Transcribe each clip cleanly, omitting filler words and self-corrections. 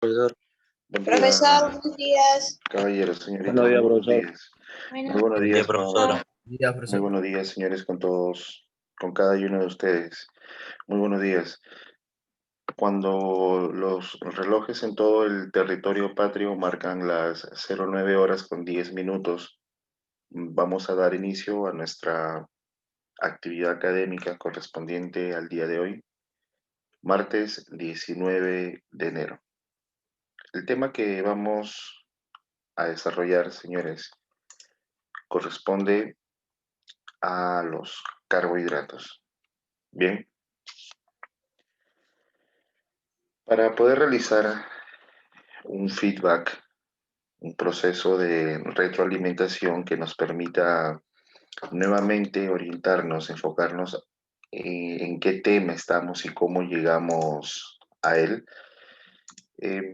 Profesor. Buen Profesor, día, buenos días. caballero, señorita. Buenos días, Muy buenos profesor. días. Bueno, Muy buenos Buen día, días, profesora. profesor. Ya, muy profesor. buenos días, señores, con todos, con cada uno de ustedes. Muy buenos días. Cuando los relojes en todo el territorio patrio marcan las 09 horas con 10 minutos, vamos a dar inicio a nuestra actividad académica correspondiente al día de hoy, martes 19 de enero. El tema que vamos a desarrollar, señores, corresponde a los carbohidratos. Bien, para poder realizar un feedback, un proceso de retroalimentación que nos permita nuevamente orientarnos, enfocarnos en qué tema estamos y cómo llegamos a él,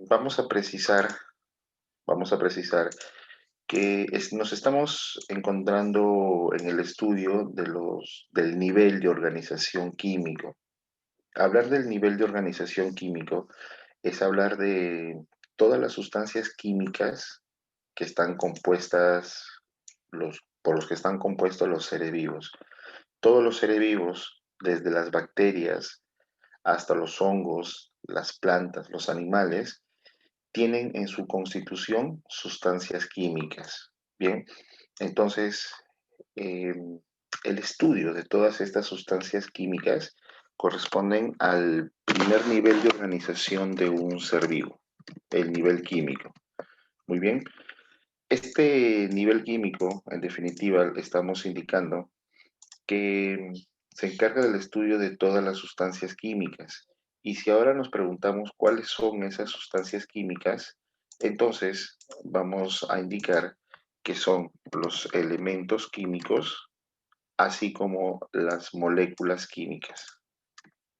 vamos a precisar que nos estamos encontrando en el estudio del nivel de organización químico. Hablar del nivel de organización químico es hablar de todas las sustancias químicas que están compuestas, por los que están compuestos los seres vivos. Todos los seres vivos, desde las bacterias hasta los hongos, las plantas, los animales, tienen en su constitución sustancias químicas. Bien, entonces, eh, el estudio de todas estas sustancias químicas corresponden al primer nivel de organización de un ser vivo, el nivel químico. Muy bien, este nivel químico, en definitiva, estamos indicando que se encarga del estudio de todas las sustancias químicas. Y si ahora nos preguntamos cuáles son esas sustancias químicas, entonces vamos a indicar que son los elementos químicos, así como las moléculas químicas.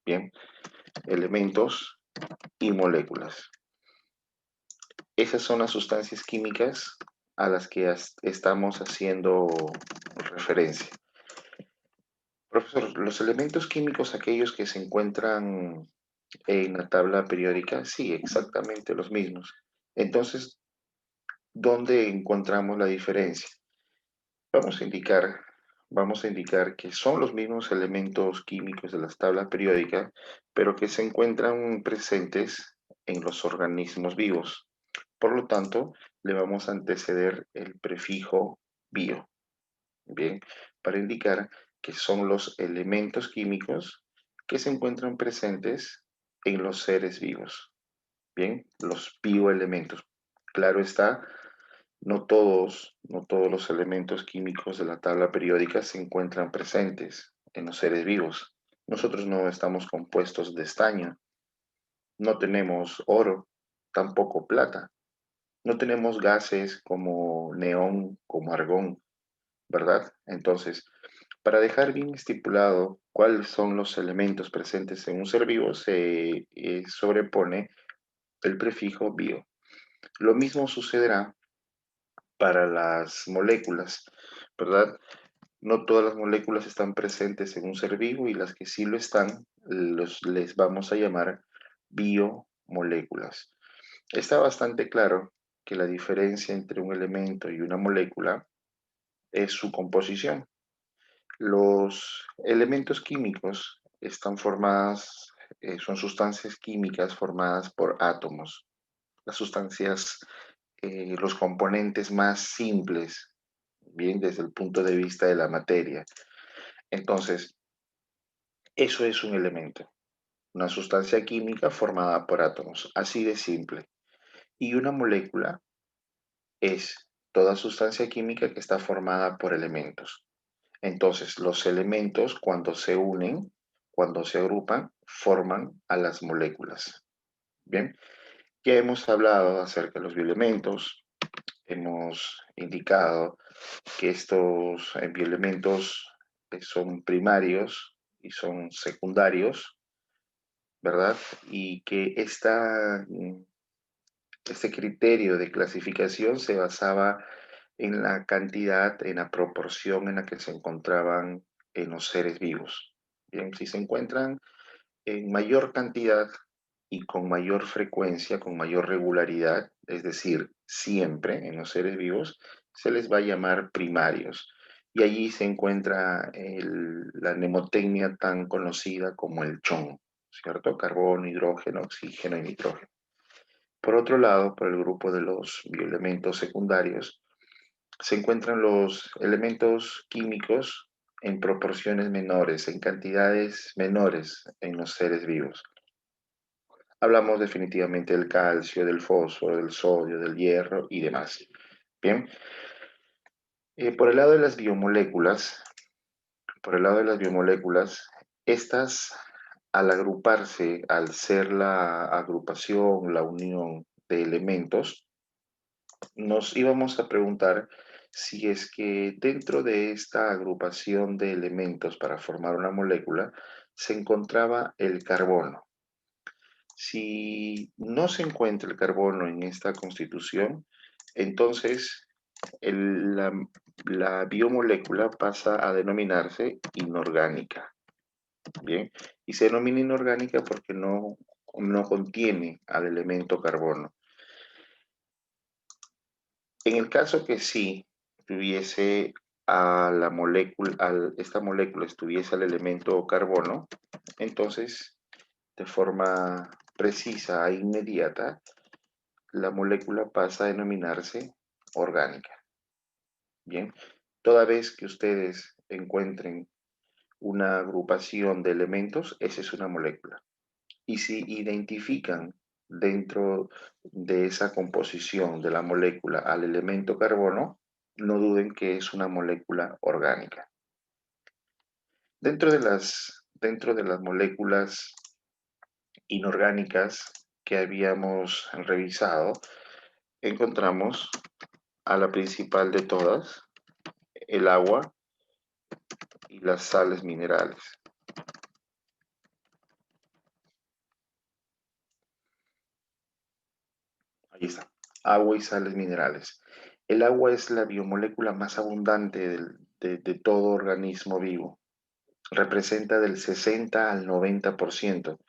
Bien, elementos y moléculas. Esas son las sustancias químicas a las que estamos haciendo referencia. Profesor, ¿los elementos químicos aquellos que se encuentran en la tabla periódica? Sí, exactamente los mismos. Entonces, ¿dónde encontramos la diferencia? Vamos a indicar, vamos a indicar que son los mismos elementos químicos de la tabla periódica, pero que se encuentran presentes en los organismos vivos. Por lo tanto, le vamos a anteceder el prefijo bio. Bien, para indicar que son los elementos químicos que se encuentran presentes en los seres vivos. Bien, los bioelementos. Claro está, no todos los elementos químicos de la tabla periódica se encuentran presentes en los seres vivos. Nosotros no estamos compuestos de estaño, no tenemos oro, tampoco plata, no tenemos gases como neón, como argón, ¿verdad? Entonces, para dejar bien estipulado cuáles son los elementos presentes en un ser vivo, se sobrepone el prefijo bio. Lo mismo sucederá para las moléculas, ¿verdad? No todas las moléculas están presentes en un ser vivo y las que sí lo están, les vamos a llamar biomoléculas. Está bastante claro que la diferencia entre un elemento y una molécula es su composición. Los elementos químicos están formadas, son sustancias químicas formadas por átomos. Las sustancias, los componentes más simples, bien desde el punto de vista de la materia. Entonces, eso es un elemento, una sustancia química formada por átomos, así de simple. Y una molécula es toda sustancia química que está formada por elementos. Entonces, los elementos cuando se unen, cuando se agrupan, forman a las moléculas. Bien, ya hemos hablado acerca de los bioelementos, hemos indicado que estos bioelementos son primarios y son secundarios, ¿verdad? Y que este criterio de clasificación se basaba en la cantidad, en la proporción en la que se encontraban en los seres vivos. Bien, si se encuentran en mayor cantidad, y con mayor frecuencia, con mayor regularidad, es decir, siempre en los seres vivos, se les va a llamar primarios. Y allí se encuentra la mnemotecnia tan conocida como el CHON, ¿cierto? Carbono, hidrógeno, oxígeno y nitrógeno. Por otro lado, por el grupo de los bioelementos secundarios, se encuentran los elementos químicos en proporciones menores, en cantidades menores en los seres vivos. Hablamos definitivamente del calcio, del fósforo, del sodio, del hierro y demás. Bien, por el lado de las biomoléculas, estas al agruparse, al ser la agrupación, la unión de elementos, nos íbamos a preguntar si es que dentro de esta agrupación de elementos para formar una molécula se encontraba el carbono. Si no se encuentra el carbono en esta constitución, entonces la biomolécula pasa a denominarse inorgánica. Bien, y se denomina inorgánica porque no contiene al elemento carbono. En el caso que sí tuviese a la molécula, esta molécula estuviese al elemento carbono, entonces de forma precisa e inmediata, la molécula pasa a denominarse orgánica. Bien, toda vez que ustedes encuentren una agrupación de elementos, esa es una molécula. Y si identifican dentro de esa composición de la molécula al elemento carbono, no duden que es una molécula orgánica. Dentro de las moléculas inorgánicas que habíamos revisado, encontramos a la principal de todas, el agua y las sales minerales. Ahí está, agua y sales minerales. El agua es la biomolécula más abundante de todo organismo vivo. Representa del 60 al 90%.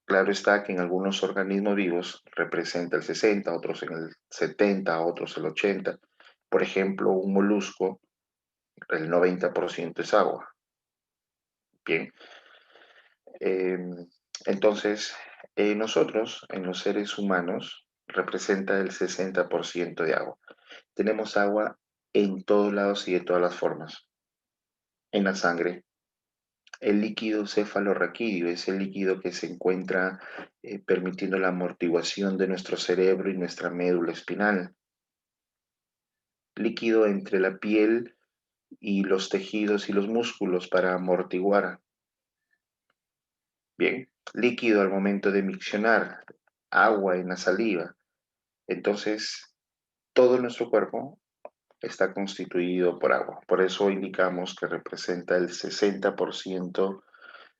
Claro está que en algunos organismos vivos representa el 60, otros en el 70, otros el 80. Por ejemplo, un molusco, el 90% es agua. Bien, eh, entonces nosotros, en los seres humanos, representa el 60% de agua. Tenemos agua en todos lados y de todas las formas. En la sangre, el líquido cefalorraquídeo es el líquido que se encuentra permitiendo la amortiguación de nuestro cerebro y nuestra médula espinal. Líquido entre la piel y los tejidos y los músculos para amortiguar. Bien, líquido al momento de miccionar, agua en la saliva. Entonces, todo nuestro cuerpo está constituido por agua. Por eso indicamos que representa el 60%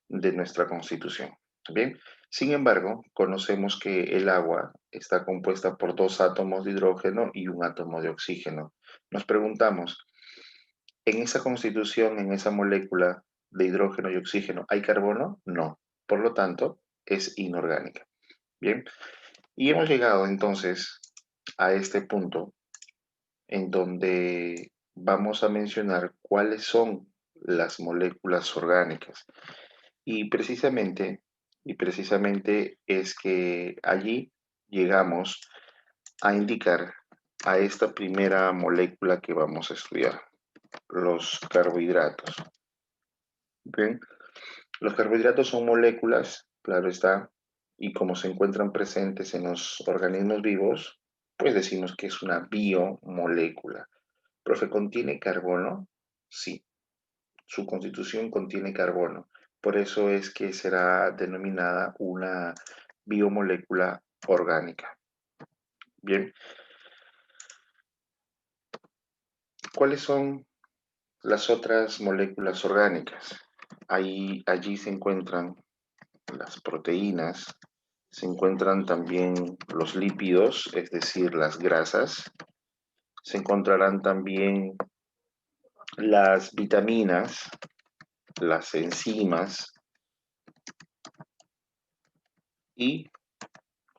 de nuestra constitución. Bien, sin embargo, conocemos que el agua está compuesta por 2 átomos de hidrógeno y un átomo de oxígeno. Nos preguntamos, ¿en esa constitución, en esa molécula de hidrógeno y oxígeno, hay carbono? No. Por lo tanto, es inorgánica. Bien, y hemos llegado entonces a este punto en donde vamos a mencionar cuáles son las moléculas orgánicas. Y precisamente, y precisamente es que allí llegamos a indicar a esta primera molécula que vamos a estudiar, los carbohidratos. Bien, los carbohidratos son moléculas, claro está, y como se encuentran presentes en los organismos vivos, pues decimos que es una biomolécula. Profe, ¿contiene carbono? Sí, su constitución contiene carbono. Por eso es que será denominada una biomolécula orgánica. Bien, ¿cuáles son las otras moléculas orgánicas? Allí se encuentran las proteínas, se encuentran también los lípidos, es decir, las grasas, se encontrarán también las vitaminas, las enzimas y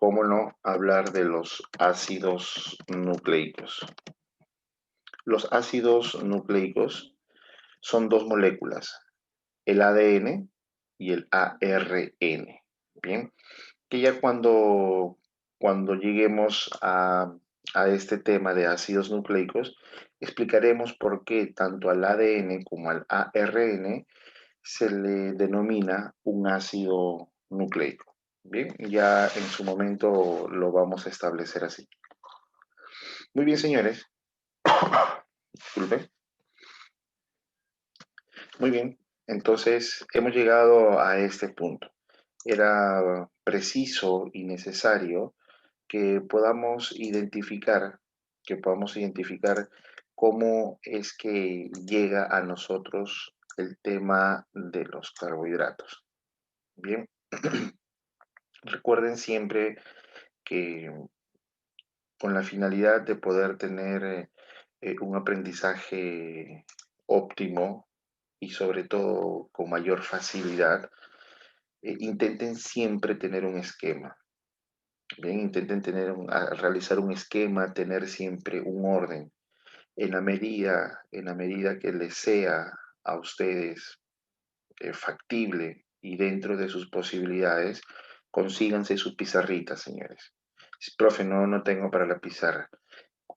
cómo no hablar de los ácidos nucleicos. Los ácidos nucleicos son dos moléculas, el ADN y el ARN. Bien, que ya cuando lleguemos a este tema de ácidos nucleicos, explicaremos por qué tanto al ADN como al ARN se le denomina un ácido nucleico. Bien, ya en su momento lo vamos a establecer así. Muy bien, señores. Disculpen. Muy bien. Entonces, hemos llegado a este punto. Era preciso y necesario que podamos identificar cómo es que llega a nosotros el tema de los carbohidratos. Bien, recuerden siempre que con la finalidad de poder tener un aprendizaje óptimo y sobre todo con mayor facilidad, intenten siempre tener un esquema. Bien, intenten realizar un esquema, tener siempre un orden. En la medida que les sea a ustedes factible y dentro de sus posibilidades, consíganse su pizarrita, señores. Profe, no tengo para la pizarra.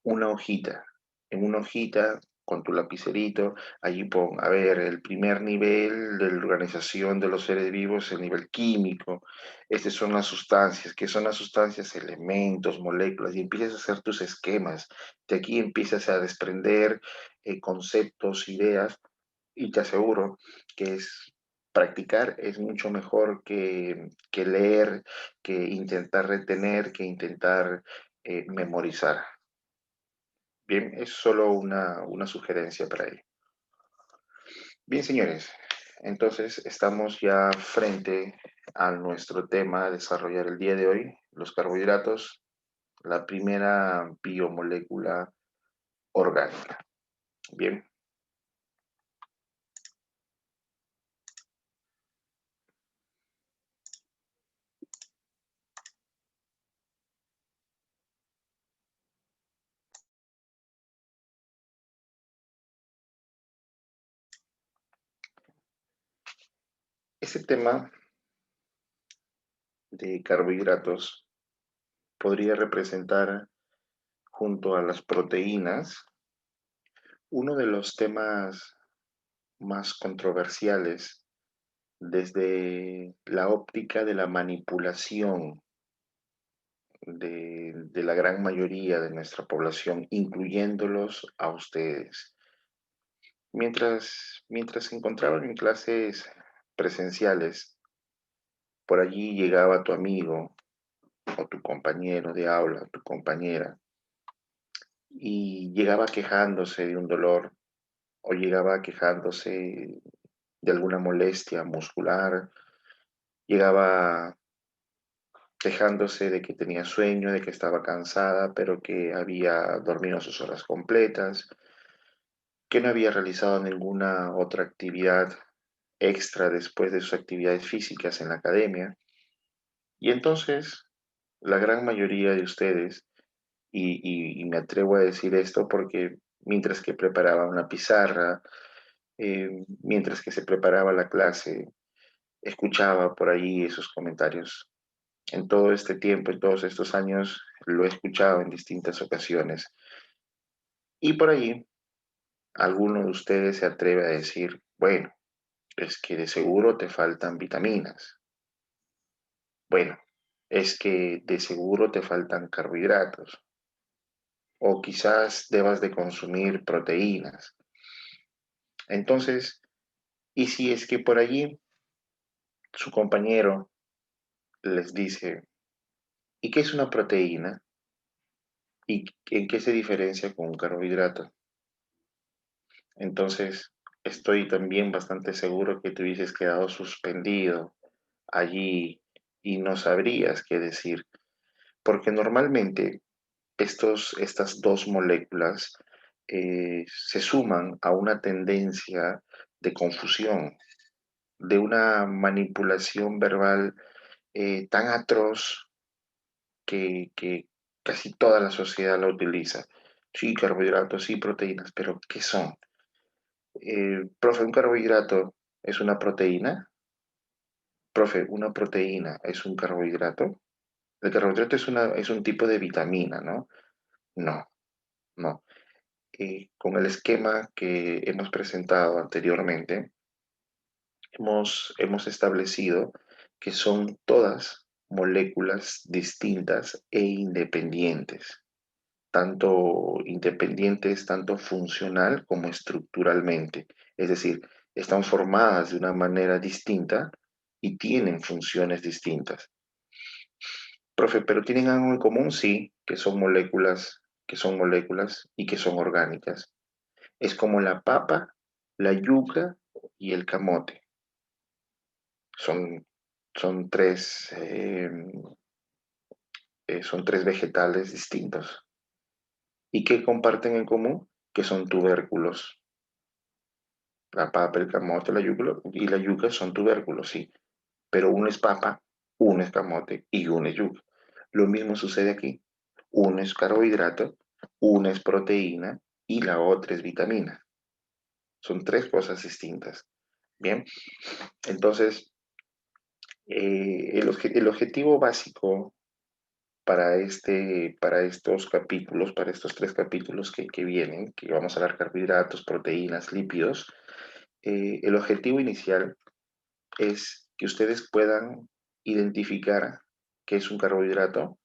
Una hojita, en una hojita con tu lapicerito, allí pon, a ver, el primer nivel de la organización de los seres vivos, el nivel químico, estas son las sustancias, ¿qué son las sustancias? Elementos, moléculas, y empiezas a hacer tus esquemas, de aquí empiezas a desprender conceptos, ideas, y te aseguro que practicar es mucho mejor que leer, que intentar retener, que intentar memorizar. Bien, es solo una sugerencia para ello. Bien, señores, entonces estamos ya frente a nuestro tema a desarrollar el día de hoy, los carbohidratos, la primera biomolécula orgánica. Bien, este tema de carbohidratos podría representar, junto a las proteínas, uno de los temas más controversiales desde la óptica de la manipulación de la gran mayoría de nuestra población, incluyéndolos a ustedes. Mientras se encontraban en clases presenciales, por allí llegaba tu amigo o tu compañero de aula, tu compañera, y llegaba quejándose de un dolor o llegaba quejándose de alguna molestia muscular, llegaba quejándose de que tenía sueño, de que estaba cansada, pero que había dormido sus horas completas, que no había realizado ninguna otra actividad extra después de sus actividades físicas en la academia. Y entonces, la gran mayoría de ustedes, y me atrevo a decir esto porque mientras que preparaba una pizarra, mientras que se preparaba la clase, escuchaba por ahí esos comentarios. En todo este tiempo, en todos estos años, lo he escuchado en distintas ocasiones. Y por allí, alguno de ustedes se atreve a decir, bueno, es que de seguro te faltan vitaminas. Bueno, es que de seguro te faltan carbohidratos. O quizás debas de consumir proteínas. Entonces, ¿y si es que por allí su compañero les dice, ¿y qué es una proteína? ¿Y en qué se diferencia con un carbohidrato? Entonces, estoy también bastante seguro que te hubieses quedado suspendido allí y no sabrías qué decir, porque normalmente estas dos moléculas se suman a una tendencia de confusión, de una manipulación verbal tan atroz que casi toda la sociedad la utiliza. Sí, carbohidratos, sí, proteínas, pero ¿qué son? Profe, ¿un carbohidrato es una proteína? Profe, ¿una proteína es un carbohidrato? El carbohidrato es un tipo de vitamina, ¿no? No, no. Con el esquema que hemos presentado anteriormente, hemos establecido que son todas moléculas distintas e independientes, tanto funcional como estructuralmente. Es decir, están formadas de una manera distinta y tienen funciones distintas. Profe, ¿pero tienen algo en común? Sí, que son moléculas y que son orgánicas. Es como la papa, la yuca y el camote. Son, son tres vegetales distintos. ¿Y qué comparten en común? Que son tubérculos. La papa, el camote, la yuca y la yuca son tubérculos, sí. Pero uno es papa, uno es camote y uno es yuca. Lo mismo sucede aquí. Uno es carbohidrato, una es proteína y la otra es vitamina. Son tres cosas distintas. Bien, entonces el objetivo básico para estos capítulos, para estos tres capítulos que vienen, que vamos a hablar carbohidratos, proteínas, lípidos, el objetivo inicial es que ustedes puedan identificar qué es un carbohidrato,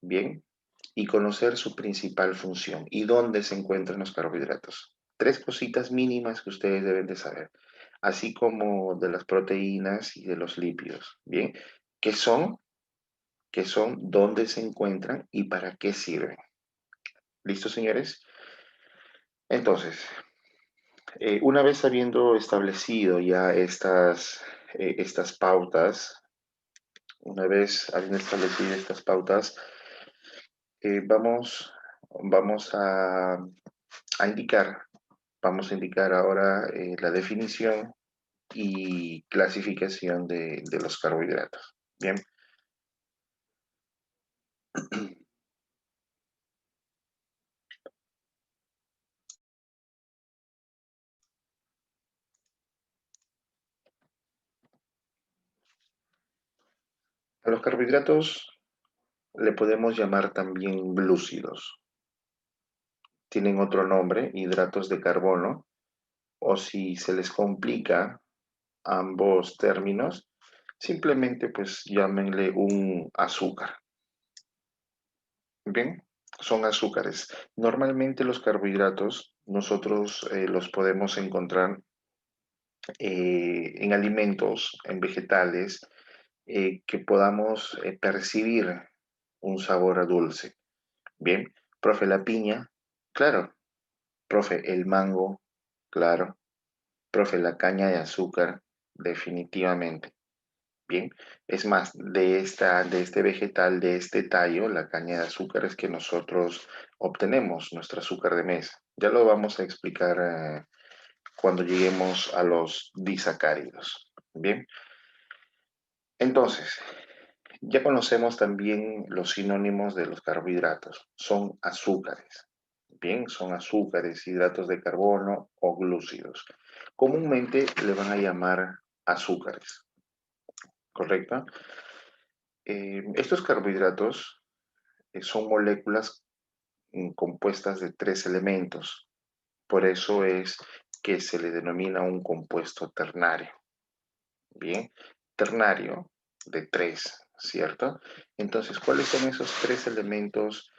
bien, y conocer su principal función y dónde se encuentran los carbohidratos. Tres cositas mínimas que ustedes deben de saber, así como de las proteínas y de los lípidos, bien, qué son, dónde se encuentran y para qué sirven. ¿Listo, señores? Entonces, una vez habiendo establecido ya estas pautas, una vez habiendo establecido estas pautas, vamos a indicar, vamos a indicar ahora la definición y clasificación de los carbohidratos. Bien, a los carbohidratos le podemos llamar también glúcidos. Tienen otro nombre, hidratos de carbono, o si se les complica ambos términos, simplemente pues llámenle un azúcar. Bien, son azúcares. Normalmente los carbohidratos nosotros los podemos encontrar en alimentos, en vegetales, que podamos percibir un sabor a dulce. Bien, profe, la piña, claro. Profe, el mango, claro. Profe, la caña de azúcar, definitivamente. Bien, es más, de este vegetal, de este tallo, la caña de azúcar es que nosotros obtenemos nuestro azúcar de mesa. Ya lo vamos a explicar cuando lleguemos a los disacáridos. Bien, entonces, ya conocemos también los sinónimos de los carbohidratos. Son azúcares. Bien, son azúcares, hidratos de carbono o glúcidos. Comúnmente le van a llamar azúcares, ¿correcto? Estos carbohidratos son moléculas compuestas de tres elementos. Por eso es que se le denomina un compuesto ternario. Bien, ternario de tres, ¿cierto? Entonces, ¿cuáles son esos tres elementos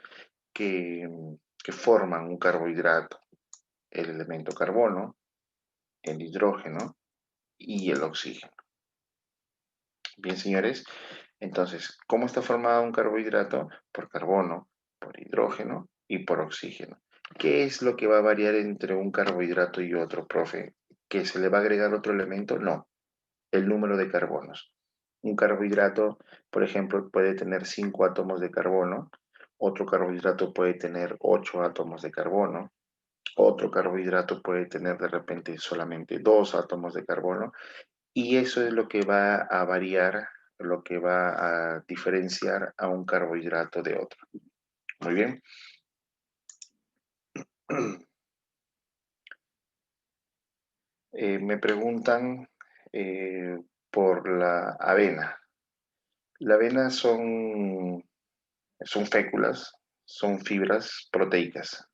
que, que forman un carbohidrato? El elemento carbono, el hidrógeno y el oxígeno. Bien, señores, entonces, ¿cómo está formado un carbohidrato? Por carbono, por hidrógeno y por oxígeno. ¿Qué es lo que va a variar entre un carbohidrato y otro, profe? ¿Que se le va a agregar otro elemento? No, el número de carbonos. Un carbohidrato, por ejemplo, puede tener 5 átomos de carbono, otro carbohidrato puede tener 8 átomos de carbono, otro carbohidrato puede tener de repente solamente 2 átomos de carbono, y eso es lo que va a variar lo que va a diferenciar a un carbohidrato de otro. Muy bien. Me preguntan por la avena. La avena son féculas, son fibras proteicas.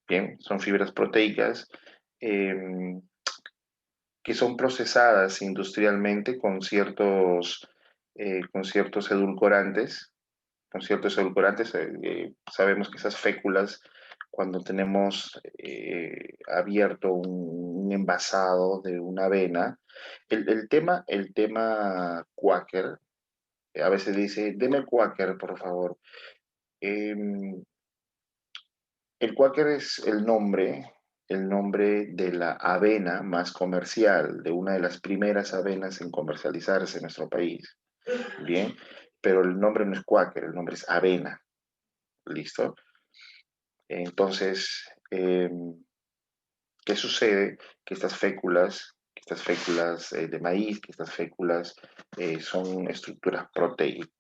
Bien, son fibras proteicas em, que son procesadas industrialmente con ciertos edulcorantes. Con ciertos edulcorantes, sabemos que esas féculas, cuando tenemos abierto un envasado de una avena, el tema Quaker, a veces dice, deme Quaker, por favor. Em, el Quaker es el nombre de la avena más comercial, de una de las primeras avenas en comercializarse en nuestro país. Bien, pero el nombre no es Quaker, el nombre es avena. ¿Listo? Entonces, ¿qué sucede? Que estas féculas de maíz, que estas féculas son estructuras proteicas,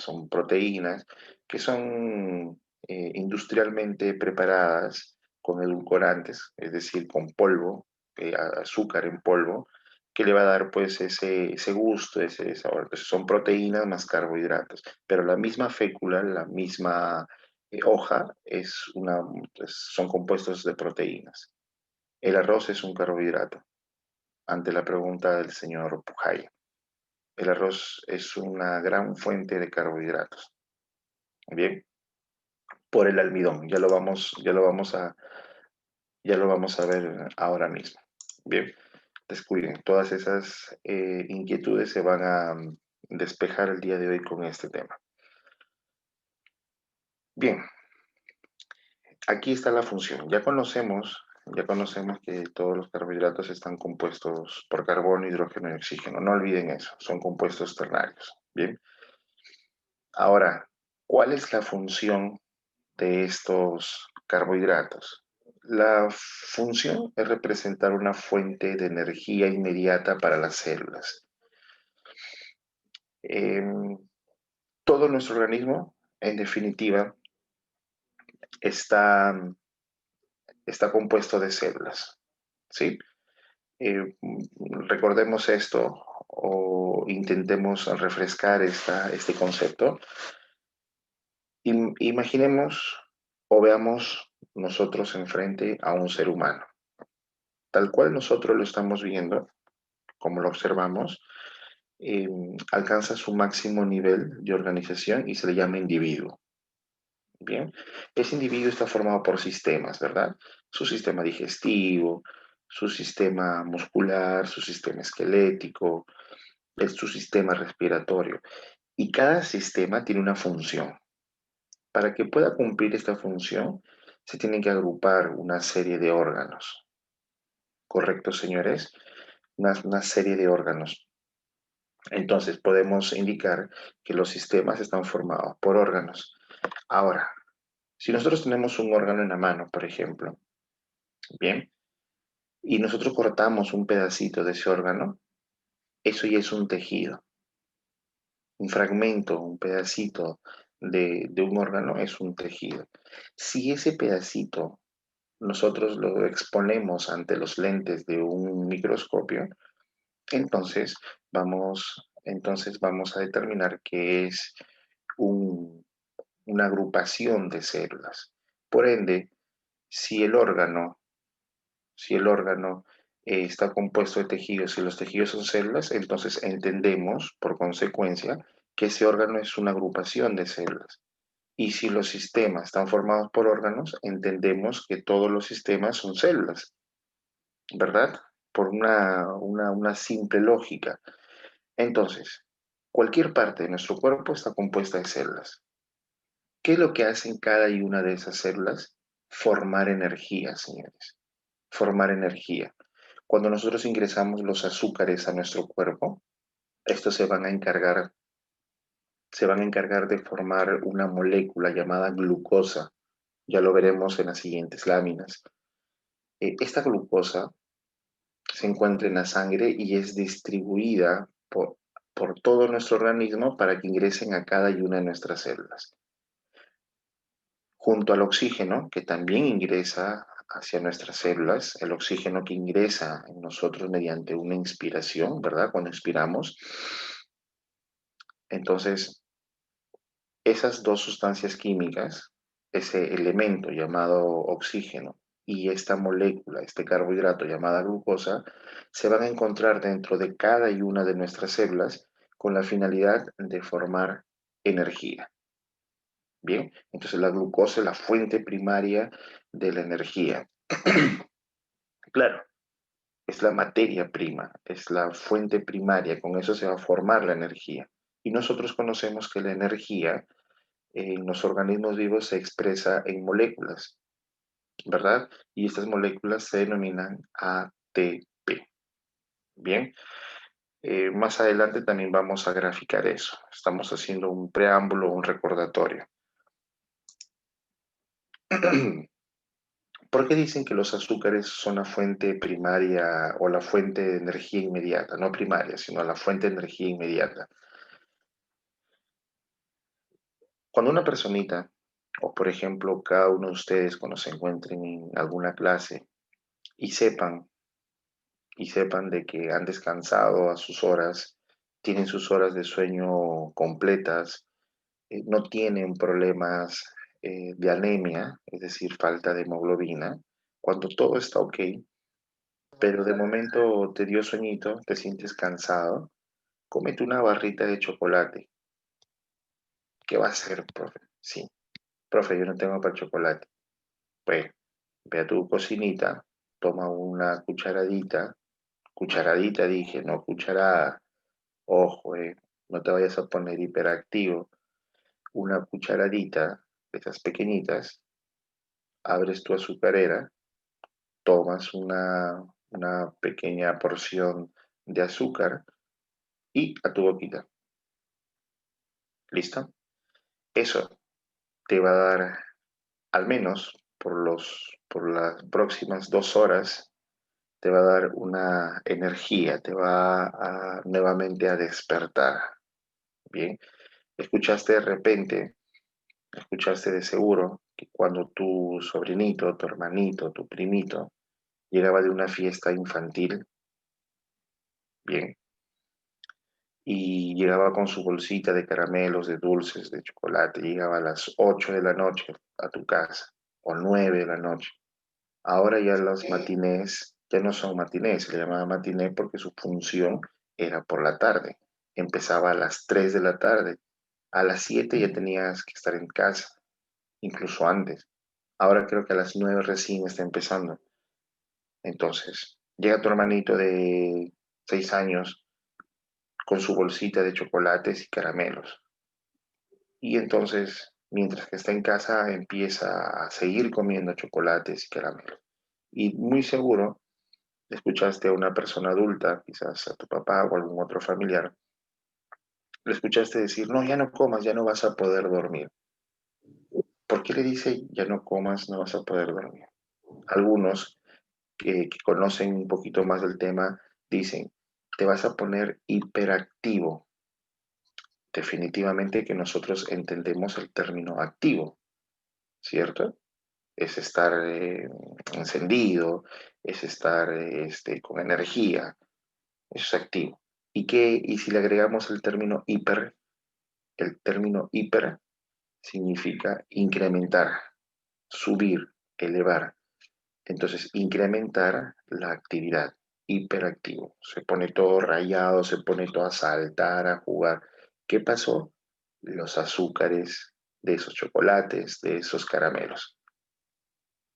son proteínas que son industrialmente preparadas con edulcorantes, es decir, con polvo, azúcar en polvo, que le va a dar pues ese gusto, ese sabor. Entonces son proteínas más carbohidratos, pero la misma fécula, la misma hoja son compuestos de proteínas. El arroz es un carbohidrato, ante la pregunta del señor Pujay. El arroz es una gran fuente de carbohidratos. Bien, por el almidón, ya lo vamos a ver ahora mismo. Bien, descuiden, todas esas inquietudes se van a despejar el día de hoy con este tema. Bien, aquí está la función. Ya conocemos que todos los carbohidratos están compuestos por carbono, hidrógeno y oxígeno. No olviden eso, son compuestos ternarios. Bien. Ahora, ¿cuál es la función de estos carbohidratos? La función es representar una fuente de energía inmediata para las células. Em, Todo nuestro organismo, en definitiva, está, está compuesto de células. ¿Sí? Recordemos esto o intentemos refrescar este concepto. Imaginemos o veamos nosotros enfrente a un ser humano. Tal cual nosotros lo estamos viendo, como lo observamos, eh, alcanza su máximo nivel de organización y se le llama individuo. Bien, ese individuo está formado por sistemas, ¿verdad? Su sistema digestivo, su sistema muscular, su sistema esquelético, es su sistema respiratorio. Y cada sistema tiene una función. Para que pueda cumplir esta función, se tienen que agrupar una serie de órganos. ¿Correcto, señores? Una serie de órganos. Entonces, podemos indicar que los sistemas están formados por órganos. Ahora, si nosotros tenemos un órgano en la mano, por ejemplo, bien, y nosotros cortamos un pedacito de ese órgano, eso ya es un tejido. Un fragmento, un pedacito de un órgano es un tejido. Si ese pedacito nosotros lo exponemos ante los lentes de un microscopio, entonces entonces vamos a determinar que es un- una agrupación de células. Por ende, si el órgano, si el órgano está compuesto de tejidos y los tejidos son células, entonces entendemos, por consecuencia, que ese órgano es una agrupación de células. Y si los sistemas están formados por órganos, entendemos que todos los sistemas son células, ¿verdad? Por una simple lógica. Entonces, cualquier parte de nuestro cuerpo está compuesta de células. ¿Qué es lo que hacen cada y una de esas células? Formar energía, señores. Formar energía. Cuando nosotros ingresamos los azúcares a nuestro cuerpo, estos se van a encargar de formar una molécula llamada glucosa. Ya lo veremos en las siguientes láminas. Esta glucosa se encuentra en la sangre y es distribuida por, por todo nuestro organismo para que ingresen a cada y una de nuestras células. Junto al oxígeno, que también ingresa hacia nuestras células, el oxígeno que ingresa en nosotros mediante una inspiración, ¿verdad? Cuando inspiramos. Entonces, esas dos sustancias químicas, ese elemento llamado oxígeno y esta molécula, este carbohidrato llamada glucosa, se van a encontrar dentro de cada y una de nuestras células con la finalidad de formar energía. Bien, entonces la glucosa es la fuente primaria de la energía. Claro, es la materia prima, es la fuente primaria, con eso se va a formar la energía. Y nosotros conocemos que la energía en los organismos vivos se expresa en moléculas, ¿verdad? Y estas moléculas se denominan ATP. Bien, más adelante también vamos a graficar eso. Estamos haciendo un preámbulo, un recordatorio. ¿Por qué dicen que los azúcares son la fuente primaria o la fuente de energía inmediata? No primaria, sino la fuente de energía inmediata. Cuando una personita, o por ejemplo cada uno de ustedes cuando se encuentren en alguna clase y sepan de que han descansado a sus horas, tienen sus horas de sueño completas, no tienen problemas de anemia, es decir, falta de hemoglobina, cuando todo está ok, pero de momento te dio sueñito, te sientes cansado, cómete una barrita de chocolate. ¿Qué va a hacer, profe? Sí, profe, yo no tengo para chocolate. Pues ve a tu cocinita, toma una cucharadita dije, no cucharada, ojo, no te vayas a poner hiperactivo, una cucharadita de esas pequeñitas, abres tu azucarera, tomas una pequeña porción de azúcar y a tu boquita. ¿Listo? Eso te va a dar, al menos por las próximas 2 horas, te va a dar una energía, te va nuevamente a despertar. Bien, escuchaste de repente, escuchaste de seguro que cuando tu sobrinito, tu hermanito, tu primito llegaba de una fiesta infantil, bien, y llegaba con su bolsita de caramelos, de dulces, de chocolate, llegaba a las 8 de la noche a tu casa, o 9 de la noche. Ahora ya los matinés ya no son matinés, se le llamaba matiné porque su función era por la tarde. Empezaba a las 3 de la tarde. A las 7 ya tenías que estar en casa, incluso antes. Ahora creo que a las 9 recién está empezando. Entonces, llega tu hermanito de 6 años con su bolsita de chocolates y caramelos. Y entonces, mientras que está en casa, empieza a seguir comiendo chocolates y caramelos. Y muy seguro, escuchaste a una persona adulta, quizás a tu papá o algún otro familiar, le escuchaste decir, no, ya no comas, ya no vas a poder dormir. ¿Por qué le dice, ya no comas, no vas a poder dormir? Algunos que conocen un poquito más del tema dicen, te vas a poner hiperactivo. Definitivamente que nosotros entendemos el término activo, ¿cierto? Es estar encendido, es estar con energía, eso es activo. ¿Y si le agregamos el término hiper significa incrementar, subir, elevar. Entonces, incrementar la actividad, hiperactivo. Se pone todo rayado, se pone todo a saltar, a jugar. ¿Qué pasó? Los azúcares de esos chocolates, de esos caramelos.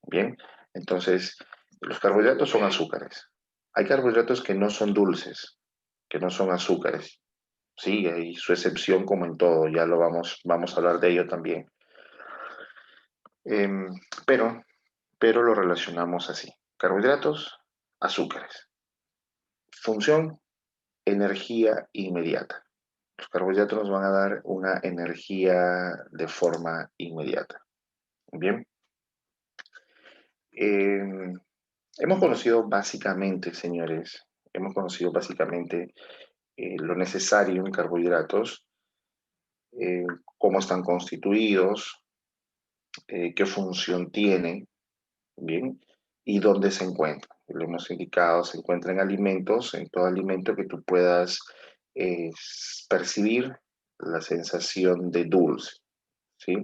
Bien, entonces, los carbohidratos son azúcares. Hay carbohidratos que no son dulces, que no son azúcares. Sí, hay su excepción como en todo, ya vamos a hablar de ello también. Em, pero, pero lo relacionamos así. Carbohidratos, azúcares. Función, energía inmediata. Los carbohidratos nos van a dar una energía de forma inmediata. Bien. Hemos conocido básicamente, señores, hemos conocido básicamente lo necesario en carbohidratos, cómo están constituidos, qué función tienen, ¿bien? Y dónde se encuentran. Lo hemos indicado, se encuentran en alimentos, en todo alimento que tú puedas eh, percibir la sensación de dulce, ¿sí?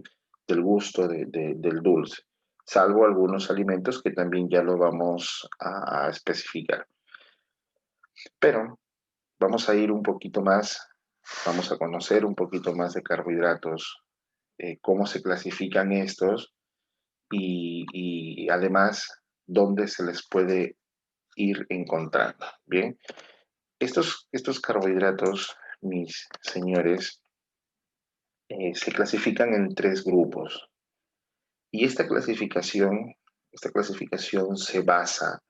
Del gusto del dulce, salvo algunos alimentos que también ya lo vamos a especificar. Pero vamos a ir un poquito más, vamos a conocer un poquito más de carbohidratos, cómo se clasifican estos y además dónde se les puede ir encontrando. Bien, estos carbohidratos, mis señores, se clasifican en tres grupos. Y esta clasificación se basa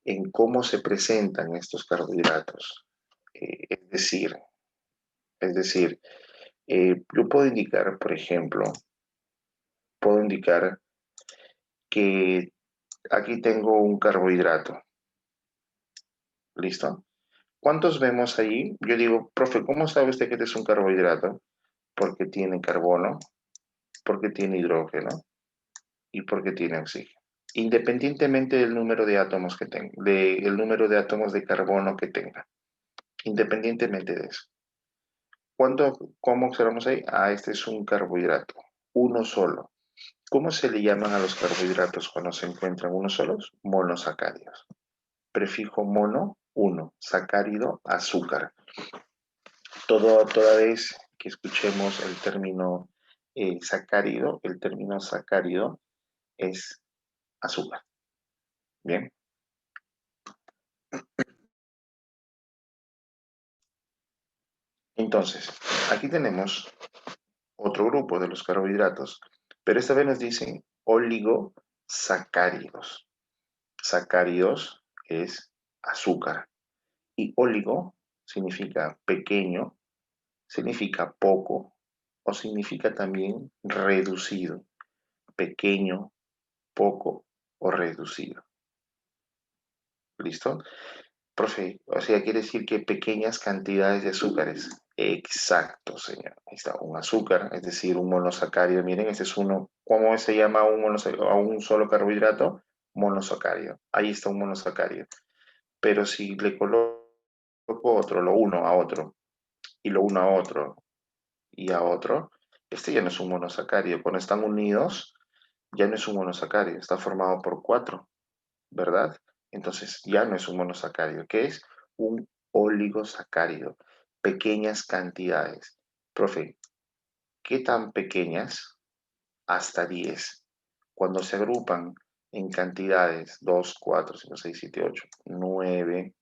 en cómo se presentan estos carbohidratos. Es decir, yo puedo indicar, por ejemplo, puedo indicar que aquí tengo un carbohidrato. ¿Listo? ¿Cuántos vemos allí? Yo digo, profe, ¿cómo sabe usted que este es un carbohidrato? Porque tiene carbono, porque tiene hidrógeno y porque tiene oxígeno. Independientemente del número de átomos que tenga, del número de átomos de carbono que tenga. Independientemente de eso. ¿Cómo observamos ahí? Ah, este es un carbohidrato, uno solo. ¿Cómo se le llaman a los carbohidratos cuando se encuentran unos solos? Monosacáridos. Prefijo mono, uno. Sacárido, azúcar. Toda vez que escuchemos el término sacárido, el término sacárido es azúcar. Bien. Entonces, aquí tenemos otro grupo de los carbohidratos, pero esta vez nos dicen oligosacáridos. Sacáridos es azúcar y oligo significa pequeño, significa poco o significa también reducido, pequeño, poco o reducido. ¿Listo? Profe, o sea, quiere decir que pequeñas cantidades de azúcares. Exacto, señor. Ahí está, un azúcar, es decir, un monosacárido. Miren, este es uno. ¿Cómo se llama a un solo carbohidrato? Monosacárido. Ahí está un monosacárido. Pero si le coloco otro, lo uno a otro, y lo uno a otro, y a otro, este ya no es un monosacárido. Cuando están unidos, ya no es un monosacárido, está formado por cuatro, ¿verdad? Entonces ya no es un monosacárido, ¿qué es? Un oligosacárido, pequeñas cantidades. Profe, ¿qué tan pequeñas? Hasta 10. Cuando se agrupan en cantidades 2, 4, 5, 6, 7, 8, 9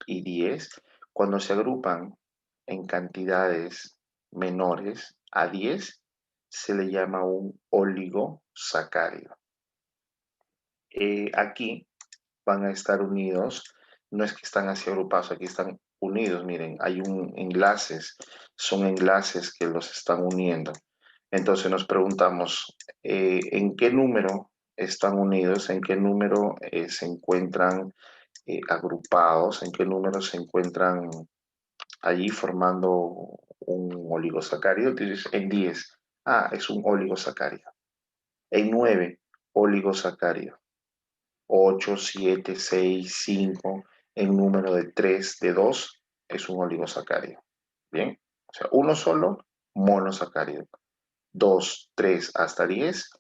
y 10, cuando se agrupan en cantidades menores a 10, se le llama un oligosacárido. Aquí van a estar unidos, no es que están así agrupados, aquí están unidos, miren, hay enlaces, son enlaces que los están uniendo. Entonces nos preguntamos, ¿en qué número están unidos? ¿En qué número se encuentran agrupados? ¿En qué número se encuentran allí formando un oligosacárido? Entonces, en 10, ah, es un oligosacárido. En 9, oligosacárido. 8, 7, 6, 5, en número de 3, de 2, es un oligosacárido. Bien, o sea, uno solo, monosacárido. 2, 3 hasta 10,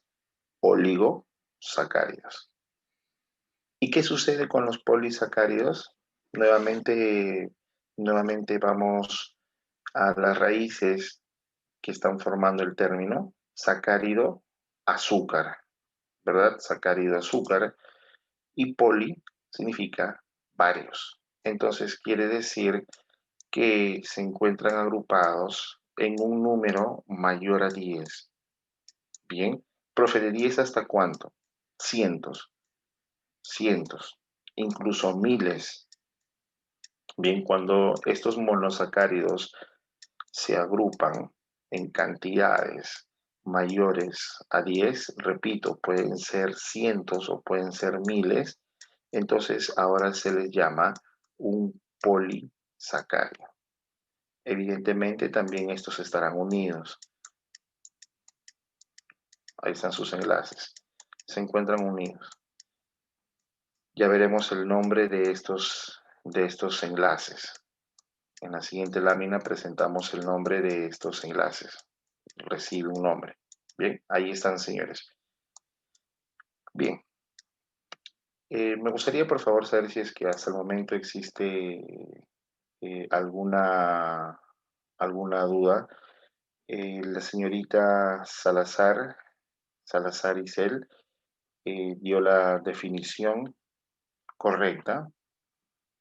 oligosacáridos. ¿Y qué sucede con los polisacáridos? Nuevamente vamos a las raíces que están formando el término sacárido, azúcar, ¿verdad? Sacárido, azúcar. Y poli significa varios. Entonces quiere decir que se encuentran agrupados en un número mayor a 10. Bien, profe, ¿de 10 hasta cuánto? Cientos, cientos, incluso miles. Bien, cuando estos monosacáridos se agrupan en cantidades mayores a 10, repito, pueden ser cientos o pueden ser miles, entonces ahora se les llama un polisacárido. Evidentemente también estos estarán unidos. Ahí están sus enlaces. Se encuentran unidos. Ya veremos el nombre de estos enlaces. En la siguiente lámina presentamos el nombre de estos enlaces. Recibe un nombre. Bien, ahí están, señores. Bien. Me gustaría, por favor, saber si es que hasta el momento existe alguna duda. La señorita Salazar Isel, dio la definición correcta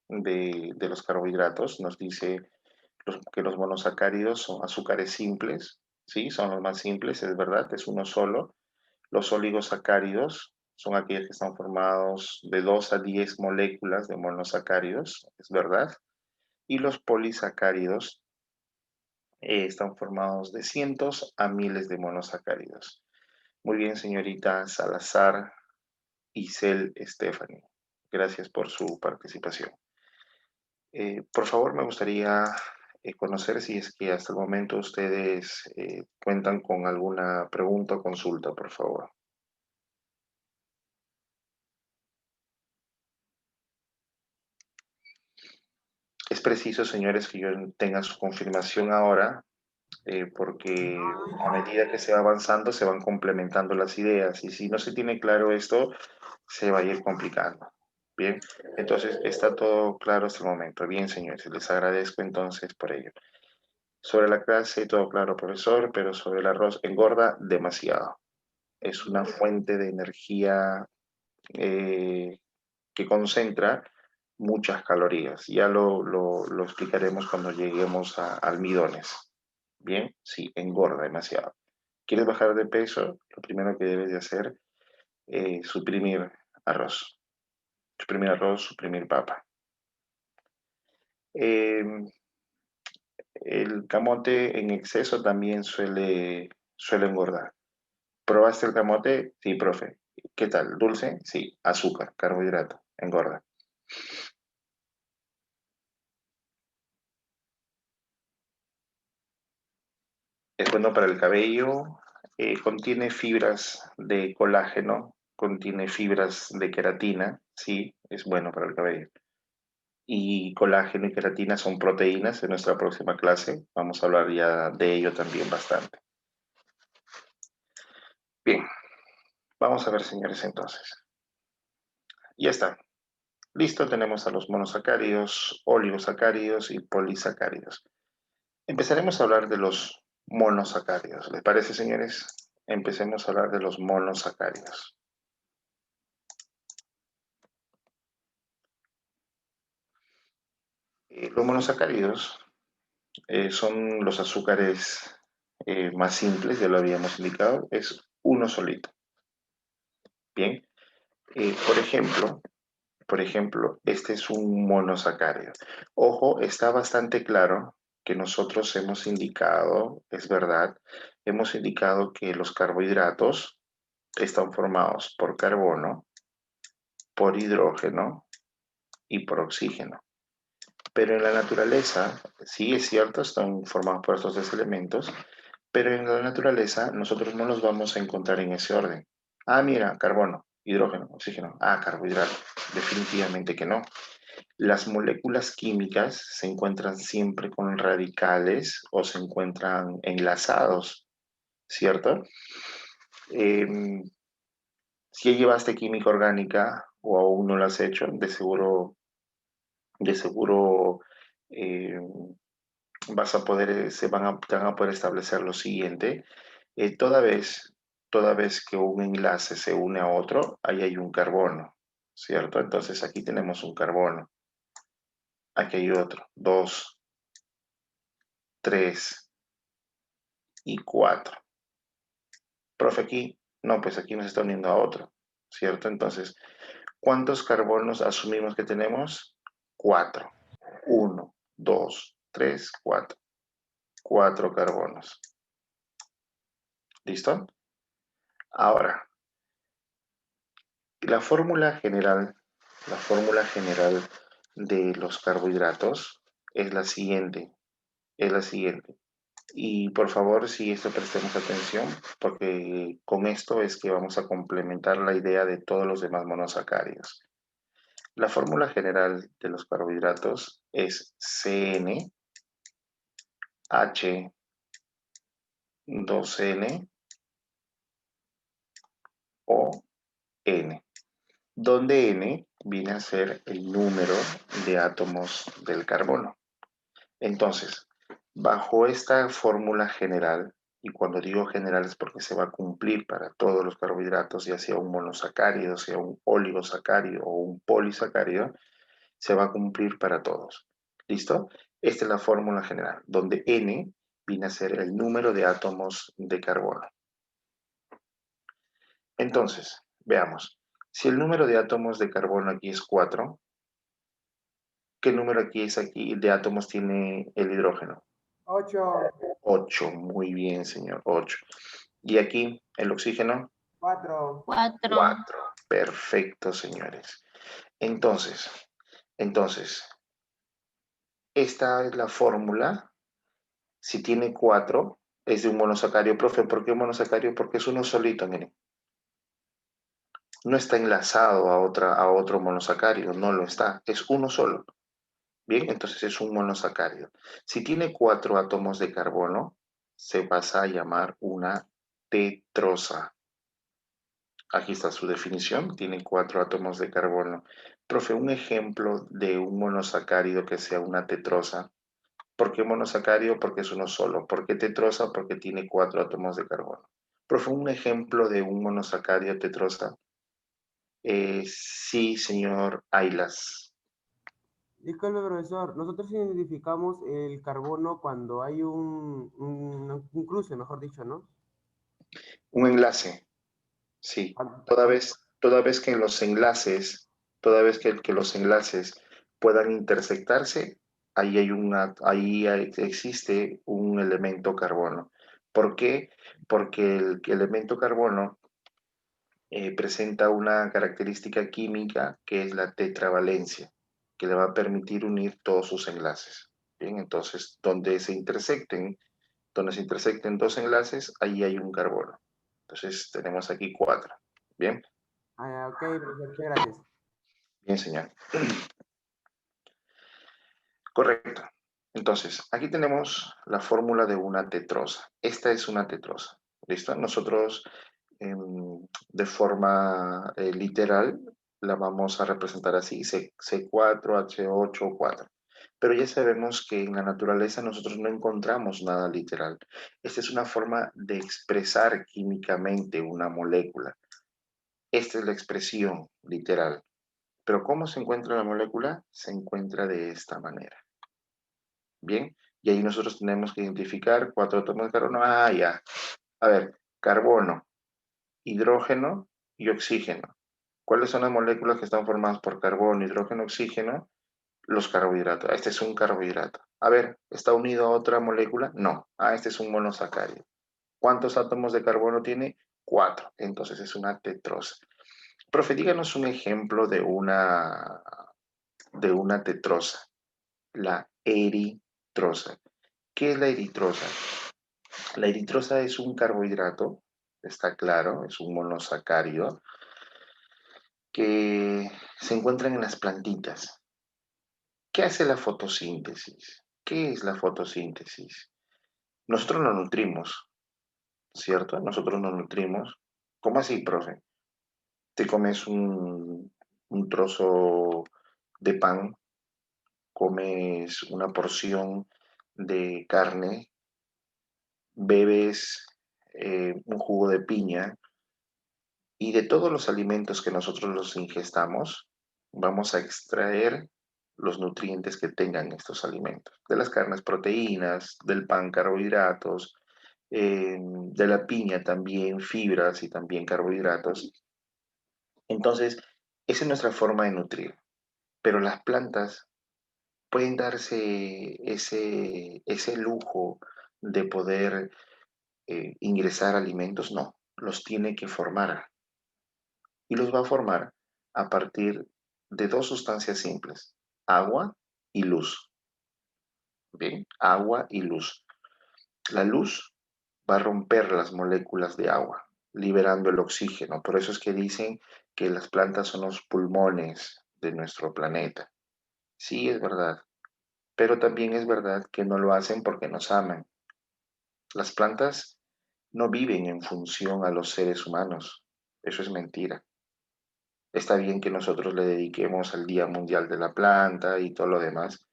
de los carbohidratos. Nos dice que los monosacáridos son azúcares simples, ¿sí? Son los más simples, es verdad, es uno solo. Los oligosacáridos son aquellos que están formados de 2 a 10 moléculas de monosacáridos, es verdad. Y los polisacáridos están formados de cientos a miles de monosacáridos. Muy bien, señorita Salazar Isel Stephanie. Gracias por su participación. Por favor, me gustaría conocer si es que hasta el momento ustedes cuentan con alguna pregunta o consulta, por favor. Es preciso, señores, que yo tenga su confirmación ahora, porque a medida que se va avanzando se van complementando las ideas y si no se tiene claro esto, se va a ir complicando. Bien, entonces está todo claro hasta el momento. Bien, señores, les agradezco entonces por ello. Sobre la clase, todo claro, profesor, pero sobre el arroz engorda demasiado. Es una fuente de energía eh, que concentra muchas calorías. Ya lo explicaremos cuando lleguemos a almidones. Bien, sí, engorda demasiado. ¿Quieres bajar de peso? Lo primero que debes de hacer es suprimir arroz. Suprimir arroz, suprimir papa. Eh, el camote en exceso también suele engordar. ¿Probaste el camote? Sí, profe. ¿Qué tal? ¿Dulce? Sí. Azúcar, carbohidrato, engorda. Es bueno para el cabello, contiene fibras de colágeno, contiene fibras de queratina, sí, es bueno para el cabello. Y colágeno y queratina son proteínas. En nuestra próxima clase vamos a hablar ya de ello también bastante. Bien, vamos a ver, señores, entonces. Ya está. Listo, tenemos a los monosacáridos, oligosacáridos y polisacáridos. Empezaremos a hablar de los monosacáridos. ¿Les parece, señores? Empecemos a hablar de los monosacáridos. Los monosacáridos son los azúcares más simples, ya lo habíamos indicado, es uno solito. Bien, por ejemplo, este es un monosacárido. Ojo, está bastante claro que nosotros hemos indicado, es verdad, hemos indicado que los carbohidratos están formados por carbono, por hidrógeno y por oxígeno. Pero en la naturaleza, sí es cierto, están formados por estos tres elementos, pero en la naturaleza nosotros no los vamos a encontrar en ese orden. Ah, mira, carbono, hidrógeno, oxígeno. Ah, carbohidrato. Definitivamente que no. Las moléculas químicas se encuentran siempre con radicales o se encuentran enlazados, ¿cierto? Eh, si ya llevaste química orgánica o aún no lo has hecho, de seguro eh, vas a poder, te van a poder establecer lo siguiente. Toda toda vez que un enlace se une a otro, ahí hay un carbono, ¿cierto? Entonces aquí tenemos un carbono, aquí hay otro, dos, tres y cuatro. Profe, aquí, no, pues aquí nos está uniendo a otro, ¿cierto? Entonces, ¿cuántos carbonos asumimos que tenemos? Cuatro. Uno, dos, tres, cuatro. Cuatro carbonos. ¿Listo? Ahora, la fórmula general, la fórmula general de los carbohidratos es la siguiente. es la siguiente. Y por favor, si esto prestemos atención, porque con esto es que vamos a complementar la idea de todos los demás monosacáridos. La fórmula general de los carbohidratos es CN, H, 2N o N, donde N viene a ser el número de átomos del carbono. Entonces, bajo esta fórmula general, y cuando digo general es porque se va a cumplir para todos los carbohidratos, ya sea un monosacárido, sea un oligosacárido o un polisacárido, se va a cumplir para todos. ¿Listo? Esta es la fórmula general, donde N viene a ser el número de átomos de carbono. Entonces, veamos. Si el número de átomos de carbono aquí es 4, ¿qué número aquí de átomos tiene el hidrógeno? 8, 8, muy bien, señor, 8. Y aquí, el oxígeno, 4, 4. 4. Perfecto, señores. Entonces, esta es la fórmula. Si tiene 4, es de un monosacario. Profe, ¿por qué un monosacario? Porque es uno solito, miren. No está enlazado a otro monosacario, no lo está. Es uno solo. Bien, entonces es un monosacárido. Si tiene 4 átomos de carbono, se pasa a llamar una tetrosa. Aquí está su definición, tiene 4 átomos de carbono. Profe, un ejemplo de un monosacárido que sea una tetrosa. ¿Por qué monosacárido? Porque es uno solo. ¿Por qué tetrosa? Porque tiene 4 átomos de carbono. Profe, un ejemplo de un monosacárido tetrosa. Sí, señor Ailas. Disculpe, profesor, nosotros identificamos el carbono cuando hay un cruce, mejor dicho, ¿no? Un enlace, sí. Cuando- Toda vez que los enlaces, toda vez que los enlaces puedan intersectarse, existe un elemento carbono. ¿Por qué? Porque el elemento carbono presenta una característica química que es la tetravalencia, que le va a permitir unir todos sus enlaces. Bien, entonces, donde se intersecten dos enlaces, ahí hay un carbono. Entonces, tenemos aquí 4. Bien, Ok, profesor, muchas gracias. bien, señor. Correcto. Entonces, aquí tenemos la fórmula de una tetrosa. Esta es una tetrosa. ¿Listo? Nosotros, de forma literal, la vamos a representar así, C4, H8, 4. Pero ya sabemos que en la naturaleza nosotros no encontramos nada literal. Esta es una forma de expresar químicamente una molécula. Esta es la expresión literal. Pero ¿cómo se encuentra la molécula? Se encuentra de esta manera. Bien, y ahí nosotros tenemos que identificar 4 átomos de carbono. Ah, ya. A ver, carbono, hidrógeno y oxígeno. ¿Cuáles son las moléculas que están formadas por carbono, hidrógeno, oxígeno? Los carbohidratos. Este es un carbohidrato. A ver, ¿está unido a otra molécula? No. Ah, este es un monosacárido. ¿Cuántos átomos de carbono tiene? 4. Entonces es una tetrosa. Profe, díganos un ejemplo de una tetrosa. La eritrosa. ¿Qué es la eritrosa? La eritrosa es un carbohidrato, está claro, es un monosacárido que se encuentran en las plantitas. ¿Qué hace la fotosíntesis? ¿Qué es la fotosíntesis? Nosotros nos nutrimos, ¿cierto? Nosotros nos nutrimos. ¿Cómo así, profe? Te comes un trozo de pan, comes una porción de carne, bebes un jugo de piña, y de todos los alimentos que nosotros los ingestamos, vamos a extraer los nutrientes que tengan estos alimentos. De las carnes, proteínas, del pan, carbohidratos, de la piña también, fibras y también carbohidratos. Entonces, esa es nuestra forma de nutrir. Pero las plantas pueden darse ese lujo de poder ingresar alimentos, no, los tiene que formar y los va a formar a partir de dos sustancias simples, agua y luz. Bien, agua y luz. La luz va a romper las moléculas de agua, liberando el oxígeno. Por eso es que dicen que las plantas son los pulmones de nuestro planeta. Sí, es verdad, pero también es verdad que no lo hacen porque nos aman. Las plantas no viven en función a los seres humanos. Eso es mentira. Está bien que nosotros le dediquemos al Día Mundial de la Planta y todo lo demás,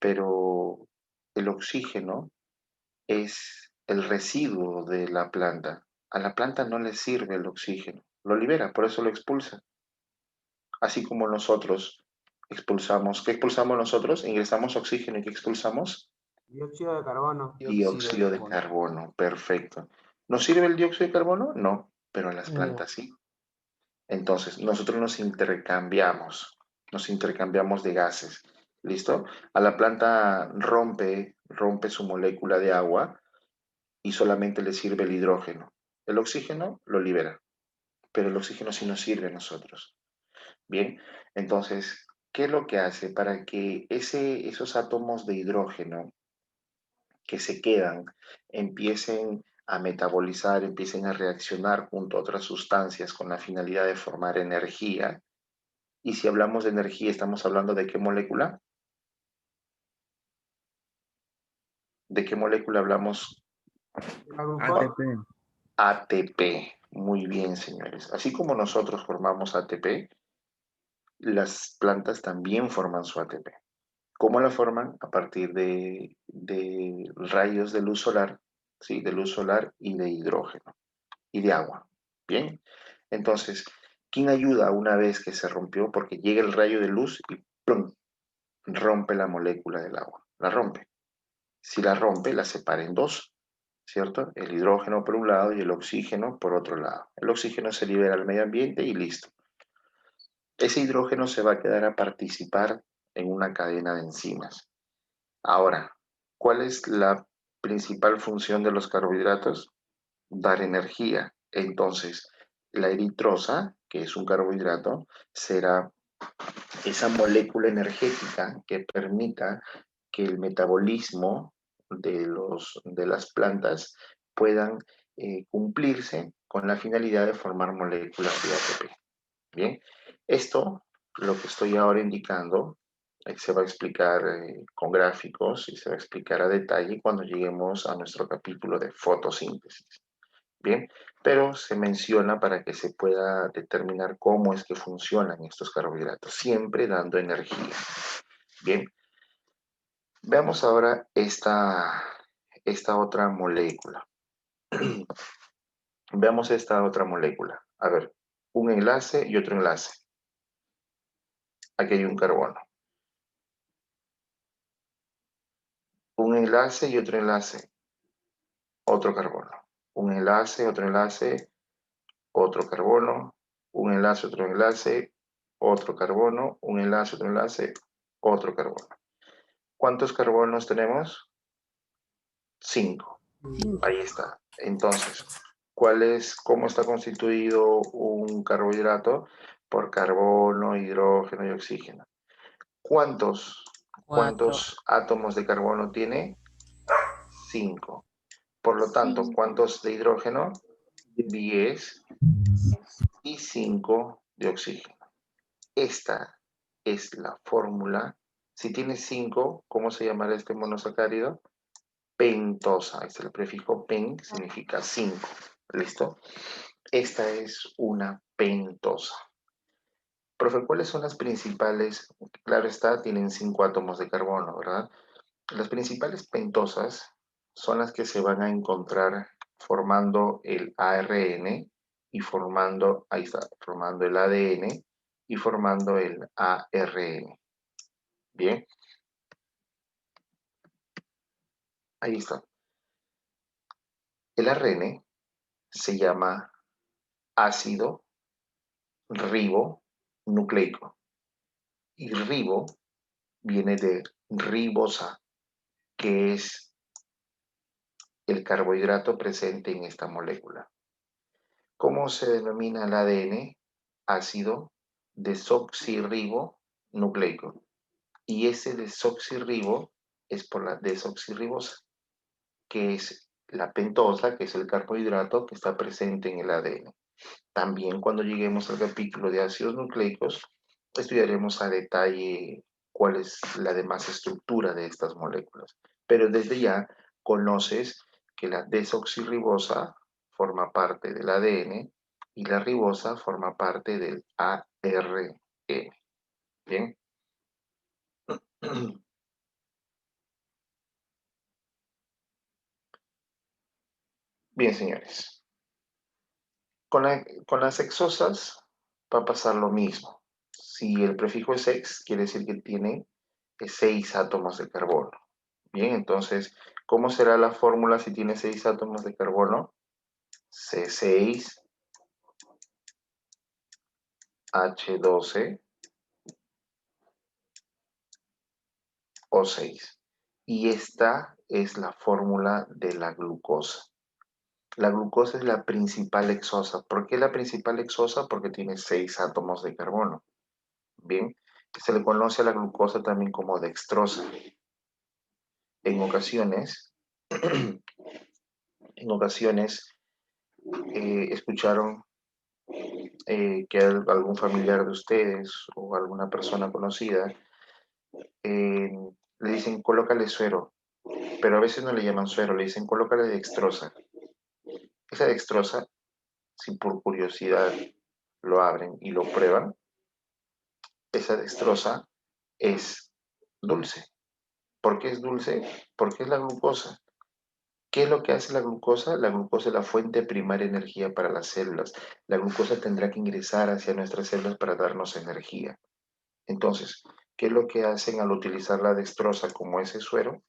pero el oxígeno es el residuo de la planta. A la planta no le sirve el oxígeno, lo libera, por eso lo expulsa. Así como nosotros expulsamos, ¿qué expulsamos nosotros? Ingresamos oxígeno y ¿qué expulsamos? Dióxido de carbono. Dióxido de Dióxido de carbono. carbono, perfecto. ¿Nos sirve el dióxido de carbono? No, pero a las No. plantas sí. Entonces, nosotros nos intercambiamos de gases. ¿Listo? A la planta rompe su molécula de agua y solamente le sirve el hidrógeno. El oxígeno lo libera, pero el oxígeno sí nos sirve a nosotros. Bien, entonces, ¿qué es lo que hace para que esos átomos de hidrógeno que se quedan empiecen a metabolizar, empiecen a reaccionar junto a otras sustancias con la finalidad de formar energía? Y si hablamos de energía, ¿estamos hablando de qué molécula? ¿De qué molécula hablamos? La glucosa. ATP. ATP. Muy bien, señores. Así como nosotros formamos ATP, las plantas también forman su ATP. ¿Cómo la forman? A partir de rayos de luz solar, ¿sí? De luz solar y de hidrógeno y de agua. Bien. Entonces, ¿quién ayuda una vez que se rompió? Porque llega el rayo de luz y ¡plum! Rompe la molécula del agua. La rompe. Si la rompe, la separa en dos, ¿cierto? El hidrógeno por un lado y el oxígeno por otro lado. El oxígeno se libera al medio ambiente y listo. Ese hidrógeno se va a quedar a participar en una cadena de enzimas. Ahora, ¿cuál es la principal función de los carbohidratos? Dar energía. Entonces, la eritrosa, que es un carbohidrato, será esa molécula energética que permita que el metabolismo de las plantas puedan cumplirse con la finalidad de formar moléculas de ATP. Bien, esto, lo que estoy ahora indicando, se va a explicar con gráficos y se va a explicar a detalle cuando lleguemos a nuestro capítulo de fotosíntesis. Bien, pero se menciona para que se pueda determinar cómo es que funcionan estos carbohidratos, siempre dando energía. Bien, veamos ahora esta otra molécula. Veamos esta otra molécula. A ver, un enlace y otro enlace. Aquí hay un carbono. Un enlace y otro enlace. Otro carbono. Un enlace, otro enlace, otro carbono. Un enlace, otro enlace, otro carbono. Un enlace, otro enlace, otro carbono. ¿Cuántos carbonos tenemos? 5. Ahí está. Entonces, cómo está constituido un carbohidrato? Por carbono, hidrógeno y oxígeno. ¿Cuántos, Cuatro. cuántos átomos de carbono tiene? 5. Por lo tanto, Sí. ¿cuántos de hidrógeno? 10 y 5 de oxígeno. Esta es la fórmula. Si tiene 5, ¿cómo se llamará este monosacárido? Pentosa. Este es el prefijo pen, significa 5. ¿Listo? Esta es una pentosa. Profe, ¿cuáles son las principales? Claro está, tienen 5 átomos de carbono, ¿verdad? Las principales pentosas son las que se van a encontrar formando el ARN y formando, ahí está, formando el ADN y formando el ARN. Bien, ahí está. El ARN se llama ácido ribonucleico y ribo viene de ribosa, que es el carbohidrato presente en esta molécula. ¿Cómo se denomina el ADN? Ácido desoxirribonucleico. Y ese desoxirribo es por la desoxirribosa, que es la pentosa, que es el carbohidrato que está presente en el ADN. También cuando lleguemos al capítulo de ácidos nucleicos, estudiaremos a detalle cuál es la demás estructura de estas moléculas. Pero desde ya conoces que la desoxirribosa forma parte del ADN y la ribosa forma parte del ARN. ¿Bien? Bien, señores. Con las hexosas va a pasar lo mismo. Si el prefijo es ex, quiere decir que tiene 6 átomos de carbono. Bien, entonces, ¿cómo será la fórmula si tiene 6 átomos de carbono? C6, H12, O6. Y esta es la fórmula de la glucosa. La glucosa es la principal hexosa. ¿Por qué la principal hexosa? Porque tiene 6 átomos de carbono. Bien, se le conoce a la glucosa también como dextrosa. En ocasiones, en ocasiones escucharon que algún familiar de ustedes o alguna persona conocida le dicen colócale suero, pero a veces no le llaman suero, le dicen colócale dextrosa. Esa dextrosa, si por curiosidad lo abren y lo prueban, esa dextrosa es dulce. ¿Por qué es dulce? Porque es la glucosa. ¿Qué es lo que hace la glucosa? La glucosa es la fuente primaria de energía para las células. La glucosa tendrá que ingresar hacia nuestras células para darnos energía. Entonces, ¿qué es lo que hacen al utilizar la dextrosa como ese suero?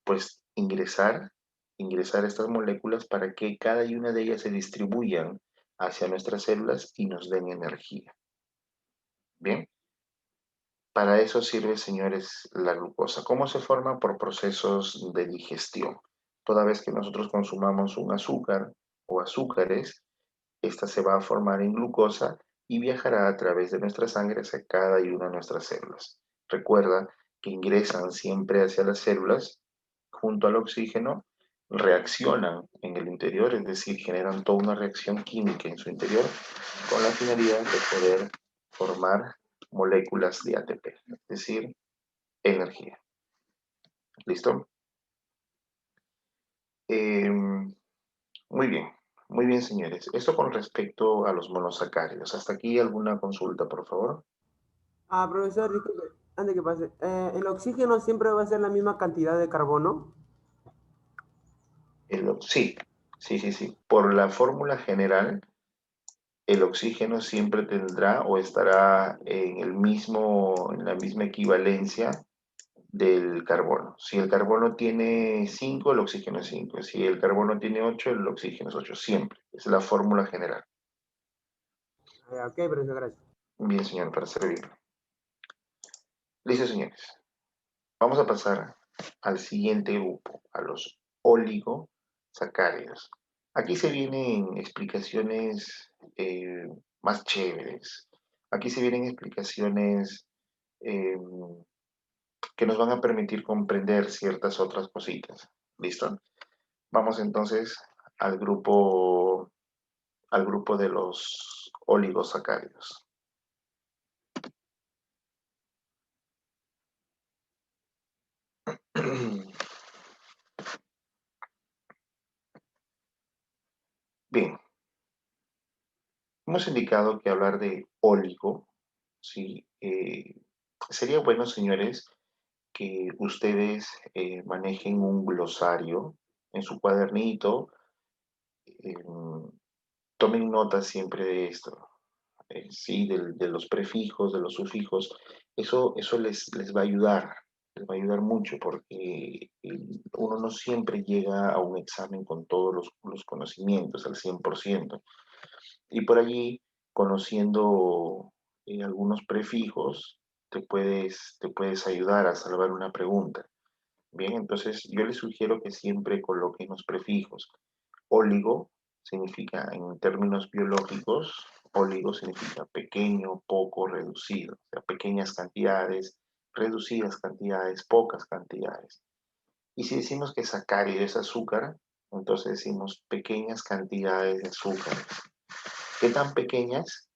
Pues ingresar estas moléculas para que cada una de ellas se distribuyan hacia nuestras células y nos den energía. Bien, para eso sirve, señores, la glucosa. ¿Cómo se forma? Por procesos de digestión. Toda vez que nosotros consumamos un azúcar o azúcares, esta se va a formar en glucosa y viajará a través de nuestra sangre hacia cada una de nuestras células. Recuerda que ingresan siempre hacia las células junto al oxígeno, reaccionan en el interior, es decir, generan toda una reacción química en su interior con la finalidad de poder formar moléculas de ATP, es decir, energía. ¿Listo? Eh, muy bien, señores. Esto con respecto a los monosacáridos. Hasta aquí alguna consulta, por favor. Ah, profesor, disculpe, antes que pase. ¿El oxígeno siempre va a ser la misma cantidad de carbono? Sí, sí. Por la fórmula general, el oxígeno siempre tendrá o estará en la misma equivalencia del carbono. Si el carbono tiene 5, el oxígeno es 5. Si el carbono tiene 8, el oxígeno es 8. Siempre. Es la fórmula general. Ok, profesor, gracias. Bien, señor, para servir. Listo, señores. Vamos a pasar al siguiente grupo, a los oligosacáridos. Aquí se vienen explicaciones más chéveres. Aquí se vienen explicaciones eh, que nos van a permitir comprender ciertas otras cositas. ¿Listo? Vamos entonces al grupo de los oligosacáridos. Bien, hemos indicado que hablar de oligo, ¿sí? Sería bueno, señores, que ustedes manejen un glosario en su cuadernito, eh, tomen nota siempre de esto, sí, de los prefijos, de los sufijos, eso les va a ayudar, les va a ayudar mucho porque uno no siempre llega a un examen con todos los conocimientos al 100%. Y por allí, conociendo algunos prefijos, te puedes ayudar a salvar una pregunta. Bien, entonces yo les sugiero que siempre coloquen los prefijos. Óligo significa, en términos biológicos, óligo significa pequeño, poco, reducido, o sea, pequeñas cantidades, reducidas cantidades, pocas cantidades. Y si decimos que sacárido es azúcar, entonces decimos pequeñas cantidades de azúcar. ¿Qué tan pequeñas?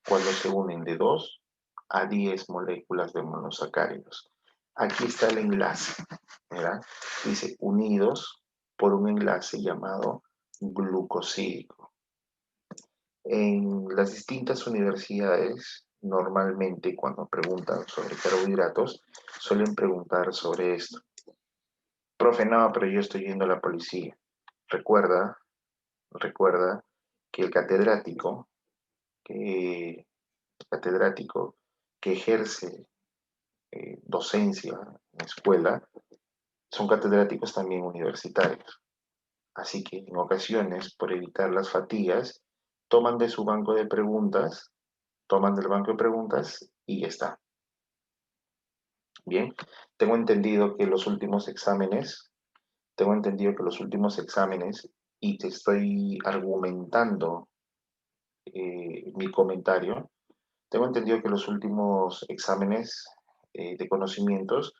Cuando se unen de 2 a 10 moléculas de monosacáridos. Aquí está el enlace, ¿verdad? Dice unidos por un enlace llamado glucosídico. En las distintas universidades, normalmente cuando preguntan sobre carbohidratos, suelen preguntar sobre esto. Profe, no, pero yo estoy yendo a la policía. Recuerda que el catedrático que ejerce docencia en escuela son catedráticos también universitarios. Así que en ocasiones, por evitar las fatigas, toman de su banco de preguntas, toman del banco de preguntas y ya está. Bien, tengo entendido que los últimos exámenes, y te estoy argumentando mi comentario, tengo entendido que los últimos exámenes de conocimientos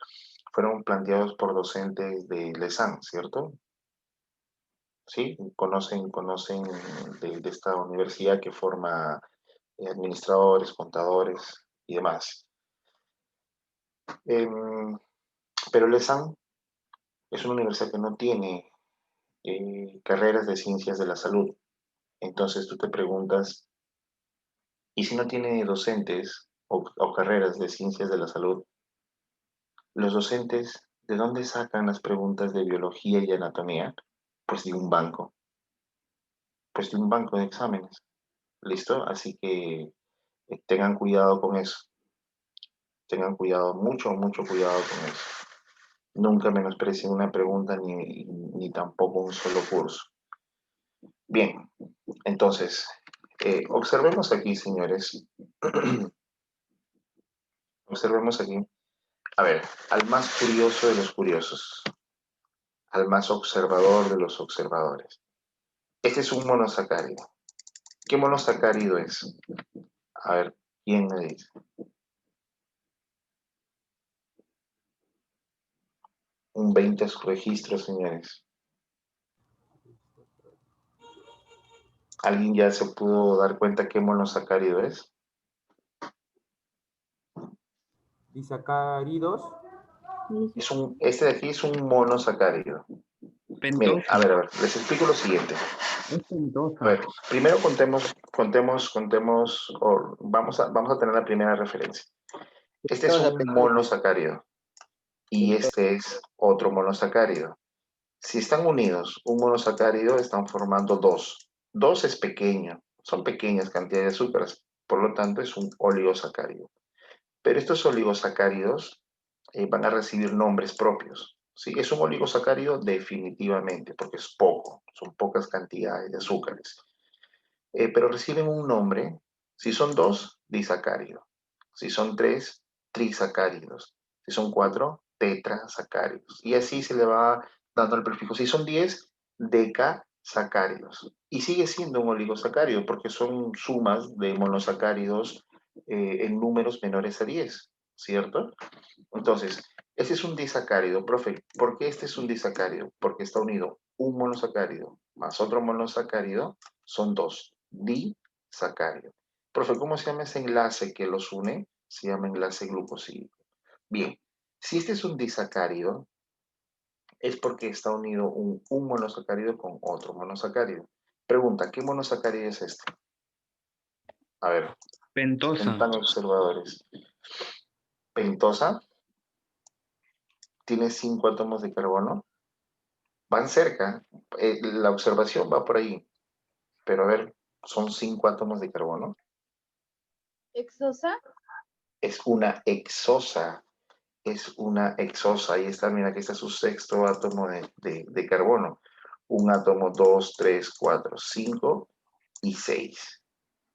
fueron planteados por docentes de LESAN, ¿cierto? Sí, conocen de esta universidad que forma administradores, contadores y demás. Pero LESAN es una universidad que no tiene carreras de ciencias de la salud. Entonces tú te preguntas, ¿y si no tiene docentes o carreras de ciencias de la salud? Los docentes, ¿de dónde sacan las preguntas de biología y anatomía? Pues de un banco, de exámenes. ¿Listo? Así que tengan cuidado con eso. Tengan cuidado, mucho cuidado con eso. Nunca menosprecien una pregunta ni tampoco un solo curso. Bien, entonces, observemos aquí, señores. Observemos aquí. A ver, al más curioso de los curiosos, al más observador de los observadores. Este es un monosacárido. ¿Qué monosacárido es? A ver, ¿quién me dice? Un 20 a su registro, señores. ¿Alguien ya se pudo dar cuenta qué monosacárido es? Disacáridos. Este de aquí es un monosacárido. Miren, Pentosa. a ver, les explico lo siguiente. Es pentosa. A ver, primero vamos a tener la primera referencia. Este es un monosacárido y este es otro monosacárido. Si están unidos, un monosacárido están formando dos. Dos es pequeño, son pequeñas cantidades de azúcares, por lo tanto es un oligosacárido. Pero estos oligosacáridos van a recibir nombres propios. ¿Sí? Es un oligosacárido definitivamente, porque es poco, son pocas cantidades de azúcares. Pero reciben un nombre. Si son dos, disacárido. Si son tres, trisacáridos. Si son cuatro, tetrasacáridos. Y así se le va dando el prefijo. Si son 10, decasacáridos. Y sigue siendo un oligosacárido porque son sumas de monosacáridos en números menores a 10, ¿cierto? Entonces, este es un disacárido, profe. ¿Por qué este es un disacárido? Porque está unido un monosacárido más otro monosacárido, son dos. Disacárido. Profe, ¿cómo se llama ese enlace que los une? Se llama enlace glucosídico. Bien, si este es un disacárido, es porque está unido un monosacárido con otro monosacárido. Pregunta, ¿qué monosacárido es este? A ver, Pentosa. son tan observadores. Pentosa tiene 5 átomos de carbono. Van cerca. La observación va por ahí. Pero a ver, son 5 átomos de carbono. ¿Exosa? Es una exosa. Es una exosa. Ahí está, mira, aquí está su sexto átomo de carbono. Un átomo, 2, 3, 4, 5 y 6.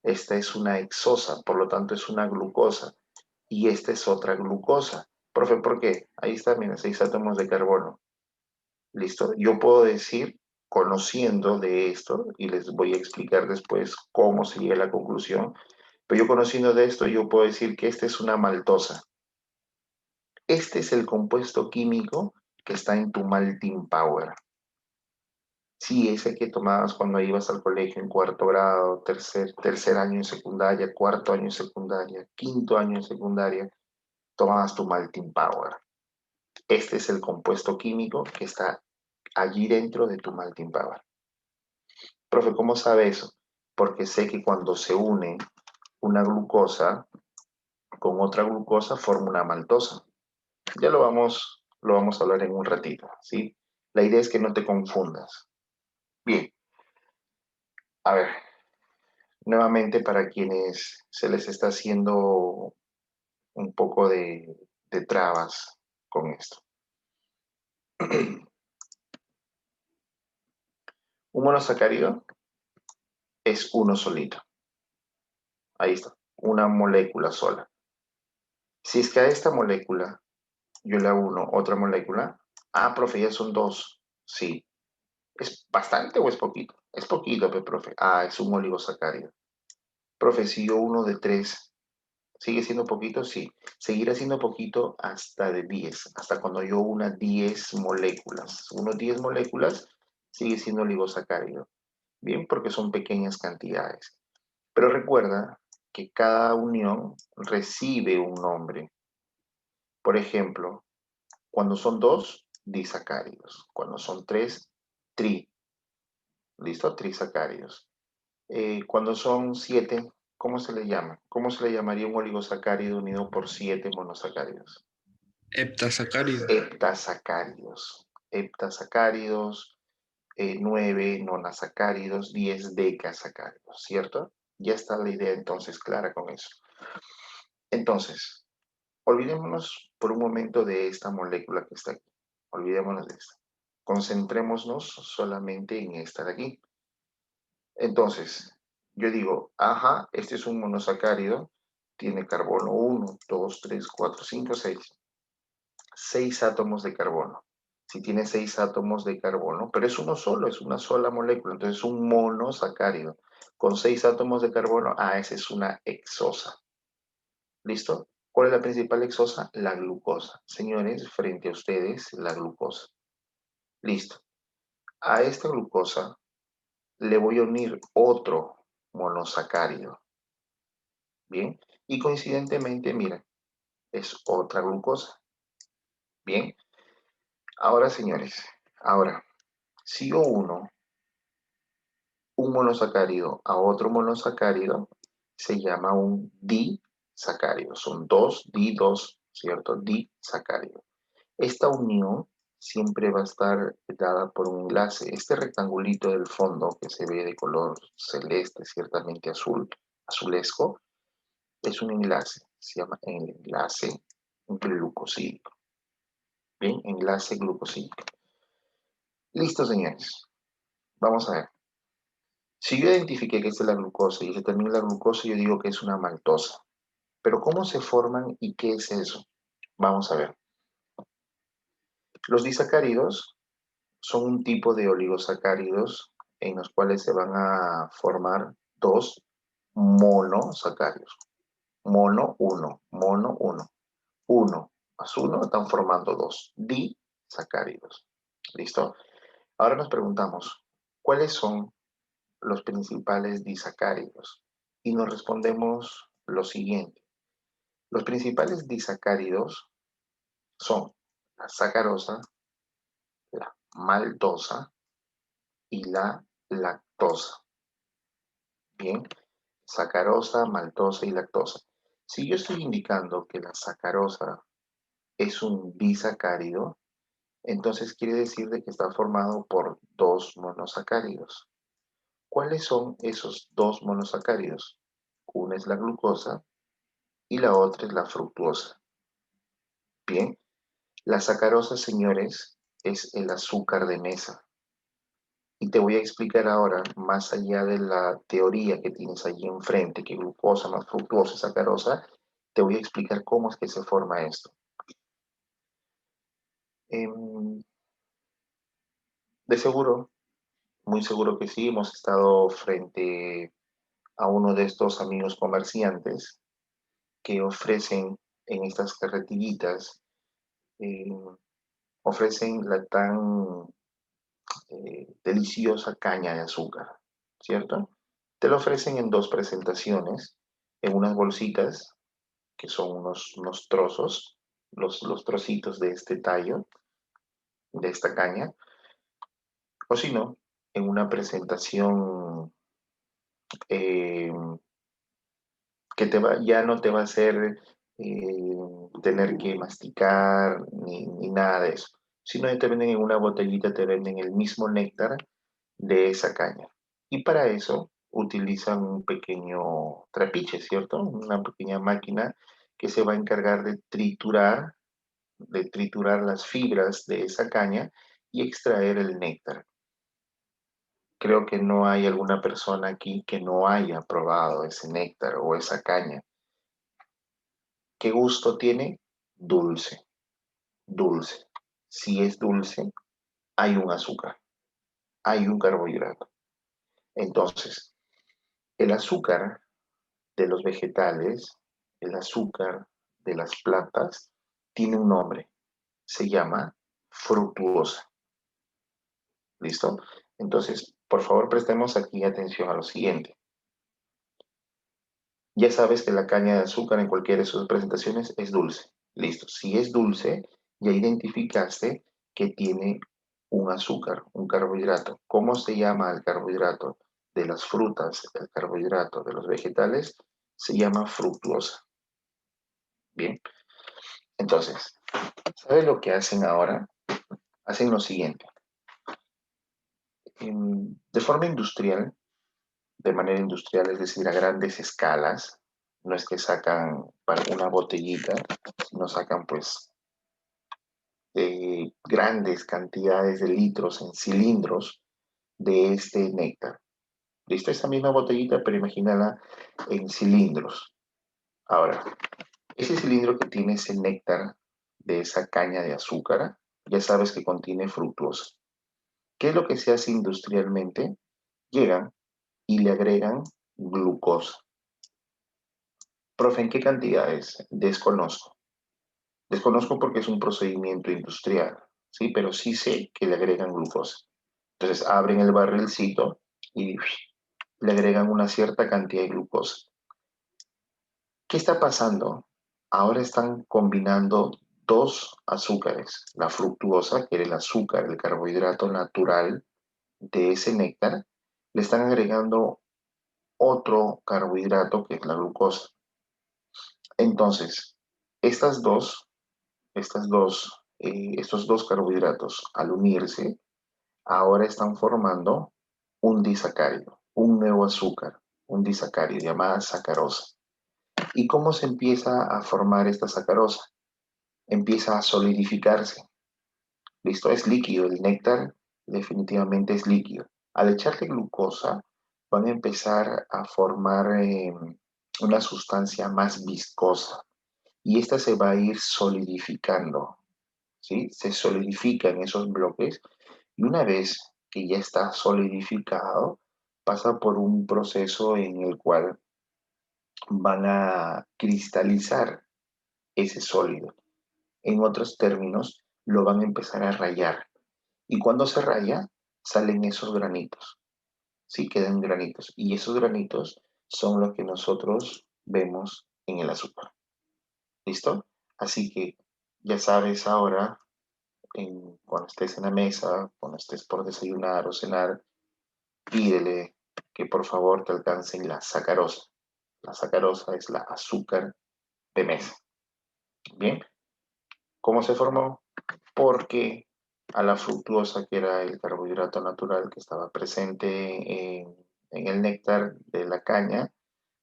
Esta es una exosa, por lo tanto es una glucosa. Y esta es otra glucosa. Profe, ¿por qué? Ahí está, mira, 6 átomos de carbono. ¿Listo? Yo puedo decir, conociendo de esto, y les voy a explicar después cómo se llega a la conclusión, pero yo conociendo de esto, yo puedo decir que esta es una maltosa. Este es el compuesto químico que está en tu Maltin Power. Sí, ese que tomabas cuando ibas al colegio en cuarto grado, tercer año en secundaria, cuarto año en secundaria, quinto año en secundaria, tomabas tu Maltin Power. Este es el compuesto químico que está allí dentro de tu Maltin Power. Profe, ¿cómo sabe eso? Porque sé que cuando se une una glucosa con otra glucosa forma una maltosa. Ya lo vamos a hablar en un ratito, ¿sí? La idea es que no te confundas. Bien, a ver, nuevamente para quienes se les está haciendo un poco de trabas con esto. Un monosacárido es uno solito. Ahí está, una molécula sola. Si es que a esta molécula yo le uno otra molécula, profe, ya son dos. Sí. ¿Es bastante o es poquito? Es poquito, profe. Es un oligosacárido. Profe, si yo uno de 3, ¿sigue siendo poquito? Sí. Seguirá siendo poquito hasta de 10, hasta cuando yo una 10 moléculas. Unos 10 moléculas sigue siendo oligosacárido. Bien, porque son pequeñas cantidades. Pero recuerda que cada unión recibe un nombre. Por ejemplo, cuando son 2, disacáridos. Cuando son 3, ¿listo? Trisacáridos. Cuando son 7, ¿cómo se le llama? ¿Cómo se le llamaría un oligosacárido unido por 7 monosacáridos? Heptasacárido. Heptasacáridos. Heptasacáridos, 9 nonasacáridos, 10 decasacáridos, ¿cierto? Ya está la idea entonces clara con eso. Entonces, olvidémonos por un momento de esta molécula que está aquí. Olvidémonos de esta. Concentrémonos solamente en esta de aquí. Entonces, yo digo, este es un monosacárido, tiene carbono 1, 2, 3, 4, 5, 6. 6 átomos de carbono. Si tiene 6 átomos de carbono, pero es uno solo, es una sola molécula, entonces es un monosacárido. Con 6 átomos de carbono, esa es una hexosa. ¿Listo? ¿Cuál es la principal hexosa? La glucosa. Señores, frente a ustedes, la glucosa. Listo. A esta glucosa le voy a unir otro monosacárido. Bien. Y coincidentemente, miren, es otra glucosa. Bien. Ahora, señores, si yo uno un monosacárido a otro monosacárido, se llama un disacárido. Son dos, ¿cierto? Disacárido. Esta unión siempre va a estar dada por un enlace. Este rectangulito del fondo que se ve de color celeste, ciertamente azulesco, es un enlace. Se llama el enlace glucosídico. Bien, enlace glucosídico. Listo, señores. Vamos a ver. Si yo identifiqué que esta es la glucosa y determino la glucosa, yo digo que es una maltosa. Pero ¿cómo se forman y qué es eso? Vamos a ver. Los disacáridos son un tipo de oligosacáridos en los cuales se van a formar dos monosacáridos. Mono, uno, mono, uno. Uno más uno están formando dos disacáridos. ¿Listo? Ahora nos preguntamos, ¿cuáles son los principales disacáridos? Y nos respondemos lo siguiente. Los principales disacáridos son la sacarosa, la maltosa y la lactosa. Bien, sacarosa, maltosa y lactosa. Si yo estoy indicando que la sacarosa es un disacárido, entonces quiere decir de que está formado por dos monosacáridos. ¿Cuáles son esos dos monosacáridos? Una es la glucosa y la otra es la fructuosa. Bien, la sacarosa, señores, es el azúcar de mesa. Y te voy a explicar ahora, más allá de la teoría que tienes allí enfrente, que glucosa más fructuosa y sacarosa, te voy a explicar cómo es que se forma esto. De seguro, muy seguro que sí, hemos estado frente a uno de estos amigos comerciantes que ofrecen en estas carretillitas ofrecen la tan deliciosa caña de azúcar, ¿cierto? Te lo ofrecen en dos presentaciones, en unas bolsitas, que son unos trozos, los trocitos de este tallo, de esta caña, o si no, en una presentación eh, que ya no te va a hacer tener que masticar ni nada de eso, sino que te venden en una botellita, te venden el mismo néctar de esa caña. Y para eso utilizan un pequeño trapiche, ¿cierto? Una pequeña máquina que se va a encargar de triturar las fibras de esa caña y extraer el néctar. Creo que no hay alguna persona aquí que no haya probado ese néctar o esa caña. ¿Qué gusto tiene? Dulce, dulce. Si es dulce, hay un azúcar, hay un carbohidrato. Entonces, el azúcar de los vegetales, el azúcar de las plantas, tiene un nombre. Se llama fructuosa. ¿Listo? Entonces, por favor, prestemos aquí atención a lo siguiente. Ya sabes que la caña de azúcar en cualquiera de sus presentaciones es dulce. Listo. Si es dulce, ya identificaste que tiene un azúcar, un carbohidrato. ¿Cómo se llama el carbohidrato de las frutas, el carbohidrato de los vegetales? Se llama fructuosa. Bien. Entonces, ¿sabes lo que hacen ahora? Hacen lo siguiente. De forma industrial, de manera industrial, es decir, a grandes escalas, no es que sacan para una botellita, sino sacan pues grandes cantidades de litros en cilindros de este néctar. ¿Listo? Esa misma botellita, pero imagínala en cilindros. Ahora, ese cilindro que tiene ese néctar de esa caña de azúcar, ya sabes que contiene fructuosa. ¿Qué es lo que se hace industrialmente? Llegan y le agregan glucosa. Profe, ¿en qué cantidades? Desconozco. Desconozco porque es un procedimiento industrial, ¿sí? Pero sí sé que le agregan glucosa. Entonces abren el barrilcito y le agregan una cierta cantidad de glucosa. ¿Qué está pasando? Ahora están combinando dos azúcares, la fructuosa, que era el azúcar, el carbohidrato natural de ese néctar, le están agregando otro carbohidrato que es la glucosa. Entonces, estos dos carbohidratos, al unirse, ahora están formando un disacárido, un nuevo azúcar, un disacárido llamada sacarosa. ¿Y cómo se empieza a formar esta sacarosa? Empieza a solidificarse. ¿Listo? Es líquido, el néctar definitivamente es líquido. Al echarle glucosa, van a empezar a formar una sustancia más viscosa y esta se va a ir solidificando, ¿sí? Se solidifican esos bloques y una vez que ya está solidificado, pasa por un proceso en el cual van a cristalizar ese sólido. En otros términos, lo van a empezar a rayar. Y cuando se raya, salen esos granitos. Sí, quedan granitos. Y esos granitos son los que nosotros vemos en el azúcar. ¿Listo? Así que ya sabes ahora, cuando estés en la mesa, cuando estés por desayunar o cenar, pídele que por favor te alcancen la sacarosa. La sacarosa es la azúcar de mesa. Bien, ¿cómo se formó? Porque a la fructuosa, que era el carbohidrato natural que estaba presente en el néctar de la caña,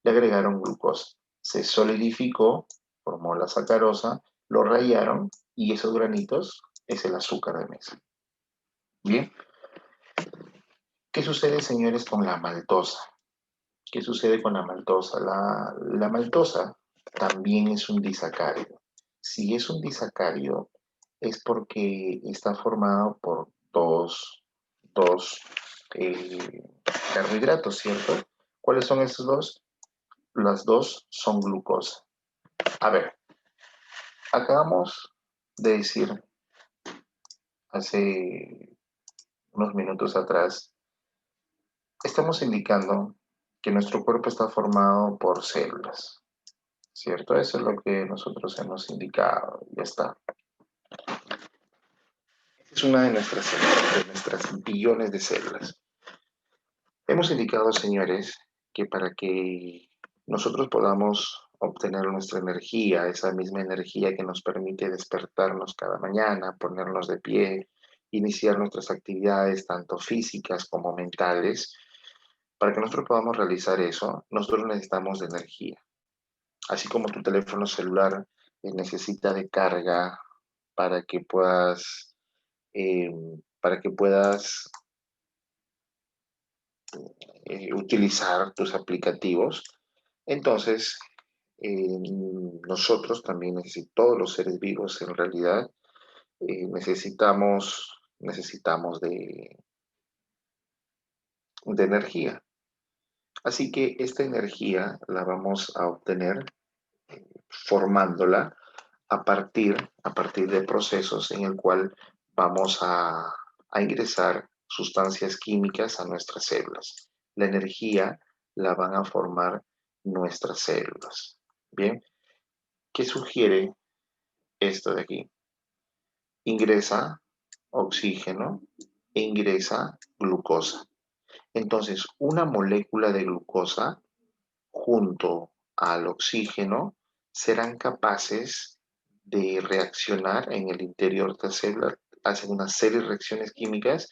le agregaron glucosa. Se solidificó, formó la sacarosa, lo rayaron y esos granitos es el azúcar de mesa. Bien, ¿qué sucede, señores, con la maltosa? ¿Qué sucede con la maltosa? La maltosa también es un disacárido. Si es un disacárido, es porque está formado por dos carbohidratos, ¿cierto? ¿Cuáles son esos dos? Las dos son glucosa. A ver, hagamos de decir hace unos minutos atrás, estamos indicando que nuestro cuerpo está formado por células, ¿cierto? Eso es lo que nosotros hemos indicado, ya está. Es una de nuestras células, de nuestras billones de células. Hemos indicado, señores, que para que nosotros podamos obtener nuestra energía, esa misma energía que nos permite despertarnos cada mañana, ponernos de pie, iniciar nuestras actividades, tanto físicas como mentales, para que nosotros podamos realizar eso, nosotros necesitamos de energía. Así como tu teléfono celular necesita de carga para que puedas, eh, para que puedas utilizar tus aplicativos. Entonces, nosotros también todos los seres vivos en realidad necesitamos de energía. Así que esta energía la vamos a obtener formándola a partir de procesos en el cual vamos a ingresar sustancias químicas a nuestras células. La energía la van a formar nuestras células. Bien, ¿qué sugiere esto de aquí? Ingresa oxígeno e ingresa glucosa. Entonces, una molécula de glucosa junto al oxígeno serán capaces de reaccionar en el interior de la célula, hacen una serie de reacciones químicas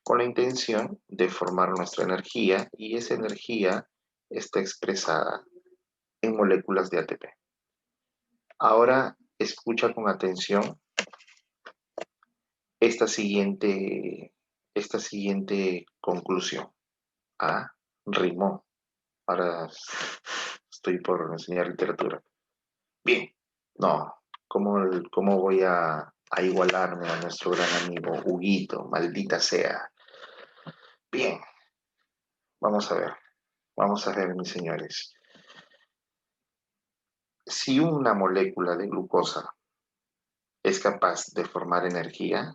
con la intención de formar nuestra energía y esa energía está expresada en moléculas de ATP. Ahora escucha con atención esta siguiente conclusión. Ah, rimó. Ahora estoy por enseñar literatura. Bien, no, ¿cómo voy a igualarme a nuestro gran amigo Huguito? Maldita sea. Bien, vamos a ver, mis señores. Si una molécula de glucosa es capaz de formar energía,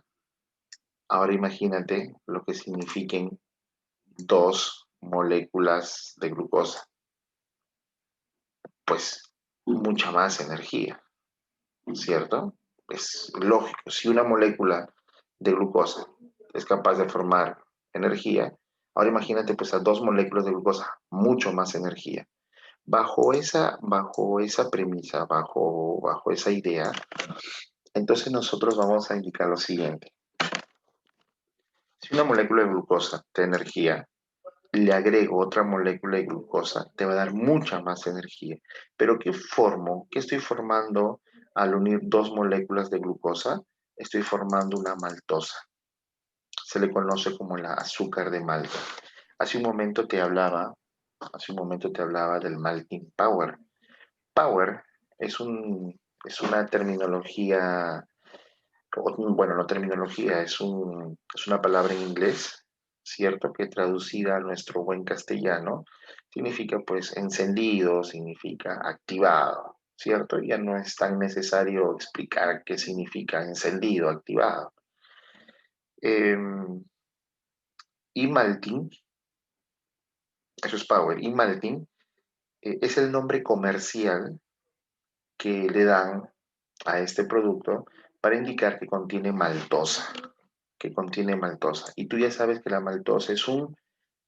ahora imagínate lo que signifiquen dos moléculas de glucosa. Pues mucha más energía, ¿cierto? Es lógico. Si una molécula de glucosa es capaz de formar energía, ahora imagínate pues a dos moléculas de glucosa, mucho más energía. Bajo esa premisa, bajo esa idea, entonces nosotros vamos a indicar lo siguiente. Si una molécula de glucosa te da energía, le agrego otra molécula de glucosa, te va a dar mucha más energía. Pero ¿qué formo? ¿Qué estoy formando al unir dos moléculas de glucosa? Estoy formando una maltosa. Se le conoce como la azúcar de Malta. Hace un momento te hablaba del malting power. Power es una terminología, bueno, no terminología, es una palabra en inglés, ¿cierto? Que traducida a nuestro buen castellano significa pues encendido, significa activado, ¿cierto? Ya no es tan necesario explicar qué significa encendido, activado. Y malting, eso es power, y malting es el nombre comercial que le dan a este producto para indicar que contiene maltosa, Y tú ya sabes que la maltosa es un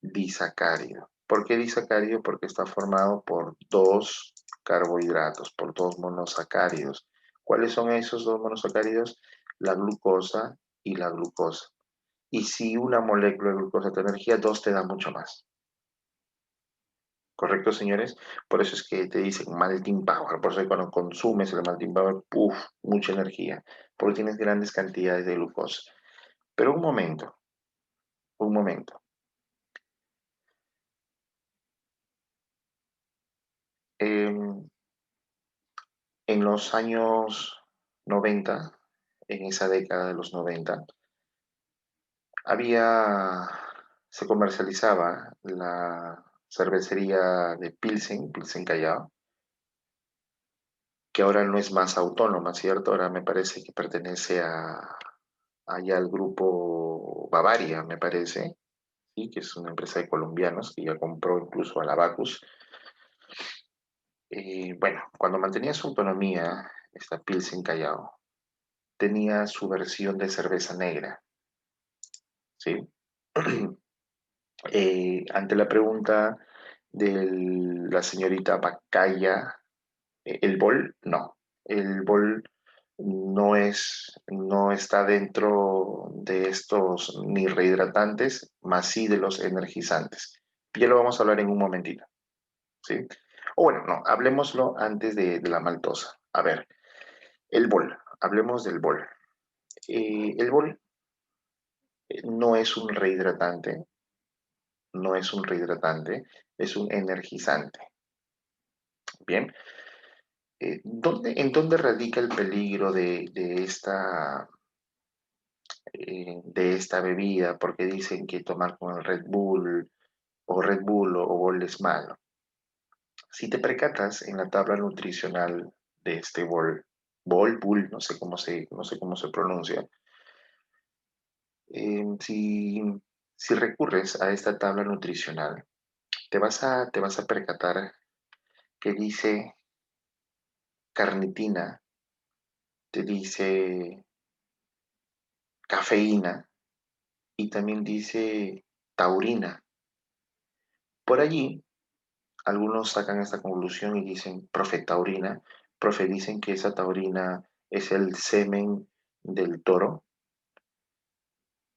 disacárido. ¿Por qué disacárido? Porque está formado por dos carbohidratos, por dos monosacáridos. ¿Cuáles son esos dos monosacáridos? La glucosa y la glucosa. Y si una molécula de glucosa te da energía, dos te da mucho más. ¿Correcto, señores? Por eso es que te dicen malting power. Por eso que cuando consumes el malting power, ¡puf! Mucha energía. Porque tienes grandes cantidades de glucosa. Pero un momento. En los años 90, en esa década de los 90, se comercializaba la cervecería de Pilsen Callao, que ahora no es más autónoma, ¿cierto? Ahora me parece que pertenece allá al grupo Bavaria, me parece, ¿sí? Que es una empresa de colombianos que ya compró incluso a la Bacus. Bueno, cuando mantenía su autonomía, esta Pilsen Callao tenía su versión de cerveza negra, ¿sí? Ante la pregunta de la señorita Bacaya, el bol, no. El bol no está dentro de estos ni rehidratantes, más sí de los energizantes. Ya lo vamos a hablar en un momentito, ¿sí? O bueno, no, hablemoslo antes de la maltosa. A ver, el bol, hablemos del bol. El bol no es un rehidratante, no es un rehidratante, es un energizante. Bien, ¿en dónde radica el peligro de esta bebida? Porque dicen que tomar con el Red Bull o Bol es malo. Si te percatas en la tabla nutricional de este Bull, no sé cómo se pronuncia, si recurres a esta tabla nutricional, te vas a percatar que dice carnitina, te dice cafeína y también dice taurina. Por allí, algunos sacan esta conclusión y dicen, profe, taurina. Profe, dicen que esa taurina es el semen del toro.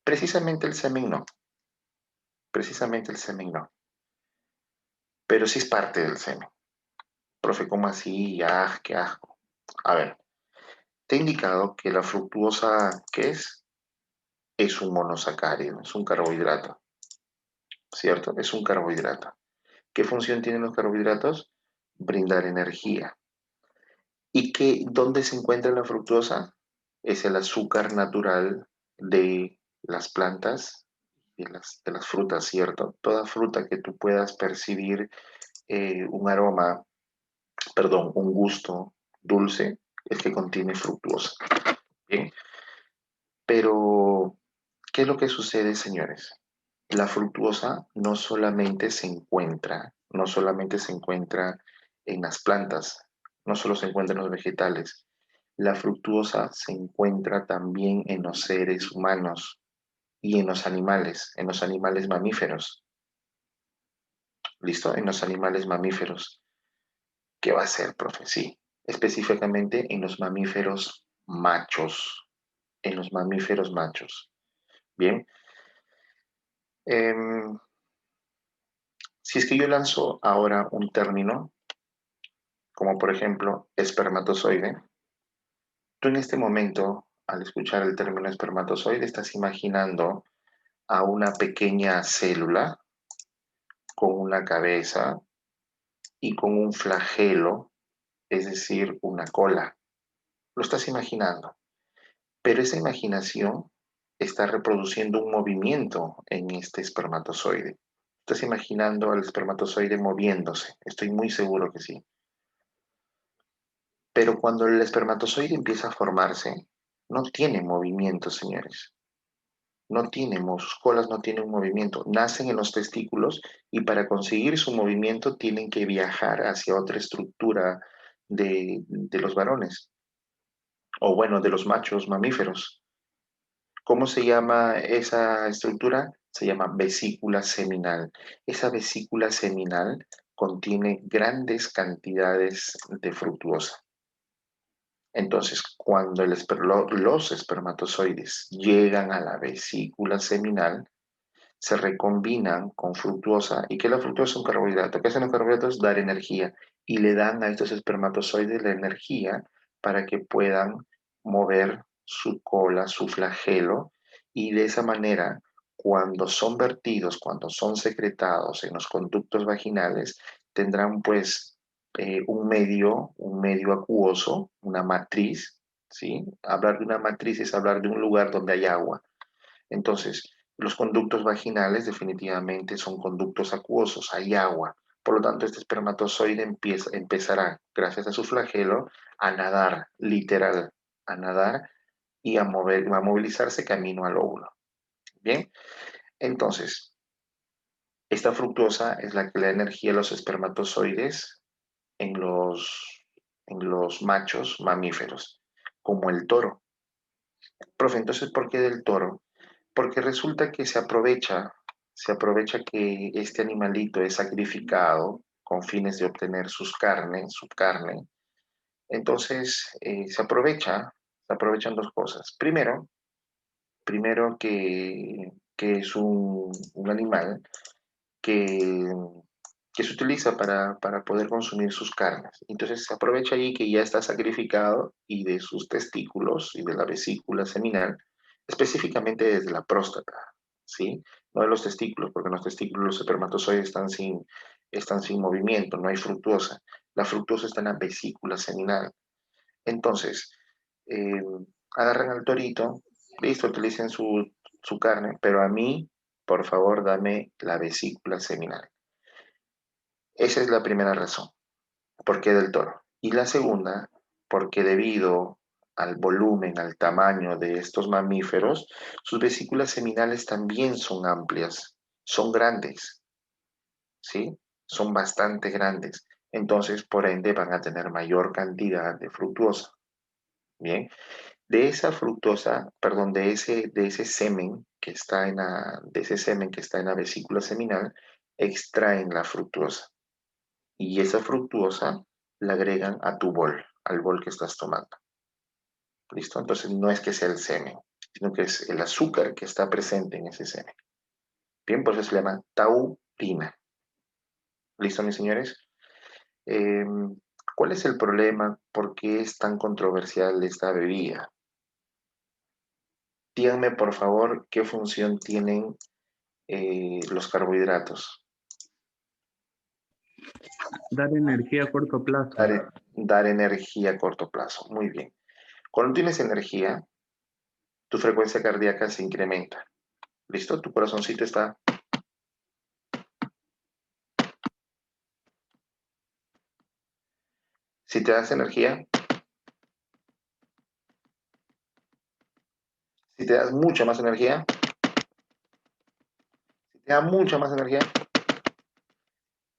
Precisamente el semen no. Precisamente el semen no. Pero sí es parte del semen. Profe, ¿cómo así? ¡Ah, qué asco! A ver, te he indicado que la fructuosa, ¿qué es? Es un monosacárido, es un carbohidrato, ¿cierto? Es un carbohidrato. ¿Qué función tienen los carbohidratos? Brindar energía. ¿Dónde se encuentra la fructosa? Es el azúcar natural de las plantas, de las frutas, ¿cierto? Toda fruta que tú puedas percibir un aroma, perdón, un gusto dulce, es que contiene fructuosa. Bien, pero ¿qué es lo que sucede, señores? La fructuosa no solamente se encuentra en las plantas, no solo se encuentra en los vegetales, la fructuosa se encuentra también en los seres humanos y en los animales mamíferos. ¿Listo? En los animales mamíferos. ¿Qué va a ser, profe? Sí, específicamente en los mamíferos machos. En los mamíferos machos. Bien. Si es que yo lanzo ahora un término, como por ejemplo espermatozoide, tú en este momento, al escuchar el término espermatozoide, estás imaginando a una pequeña célula con una cabeza y con un flagelo, es decir, una cola. Lo estás imaginando. Pero esa imaginación está reproduciendo un movimiento en este espermatozoide. Estás imaginando al espermatozoide moviéndose. Estoy muy seguro que sí. Pero cuando el espermatozoide empieza a formarse, no tiene movimiento, señores. No tiene, sus colas no tienen movimiento. Nacen en los testículos y para conseguir su movimiento tienen que viajar hacia otra estructura de los varones, o bueno, de los machos mamíferos. ¿Cómo se llama esa estructura? Se llama vesícula seminal. Esa vesícula seminal contiene grandes cantidades de fructuosa. Entonces, cuando los espermatozoides llegan a la vesícula seminal, se recombinan con fructuosa. ¿Y qué es la fructuosa? Es un carbohidrato. ¿Qué hacen los carbohidratos? Dar energía. Y le dan a estos espermatozoides la energía para que puedan mover su cola, su flagelo, y de esa manera, cuando son vertidos, cuando son secretados en los conductos vaginales, tendrán pues un medio acuoso, una matriz, ¿sí? Hablar de una matriz es hablar de un lugar donde hay agua. Entonces, los conductos vaginales definitivamente son conductos acuosos, hay agua. Por lo tanto, este espermatozoide empezará, gracias a su flagelo, a nadar, literal, a nadar y a movilizarse camino al óvulo. Bien, entonces, esta fructuosa es la que le da energía a los espermatozoides en los machos mamíferos, como el toro. Profe, entonces, ¿por qué del toro? Porque resulta que se aprovecha que este animalito es sacrificado con fines de obtener su carne. Entonces, se aprovechan dos cosas. Primero que es un animal que, que se utiliza para poder consumir sus carnes. Entonces se aprovecha ahí que ya está sacrificado y de sus testículos y de la vesícula seminal, específicamente desde la próstata, ¿sí? No de los testículos, porque en los testículos los espermatozoides están sin movimiento, no hay fructuosa. La fructuosa está en la vesícula seminal. Entonces, eh, agarran al torito, listo, utilicen su carne, pero a mí, por favor, dame la vesícula seminal. Esa es la primera razón. ¿Por qué del toro? Y la segunda, porque debido al volumen, al tamaño de estos mamíferos, sus vesículas seminales también son amplias, son grandes, ¿sí? Son bastante grandes. Entonces, por ende, van a tener mayor cantidad de fructuosa. Bien, de esa fructosa, perdón, de ese semen que está en la vesícula seminal, extraen la fructuosa. Y esa fructuosa la agregan a tu bol, al bol que estás tomando. ¿Listo? Entonces no es que sea el semen, sino que es el azúcar que está presente en ese semen. Bien, por eso se llama taurina. ¿Listo, mis señores? Eh, ¿Cuál es el problema? ¿Por qué es tan controversial esta bebida? Díganme, por favor, qué función tienen los carbohidratos. Dar energía a corto plazo. Dar energía a corto plazo. Muy bien. Cuando tienes energía, tu frecuencia cardíaca se incrementa. ¿Listo? Tu corazoncito está... Si te das energía, si te das mucha más energía, si te da mucha más energía,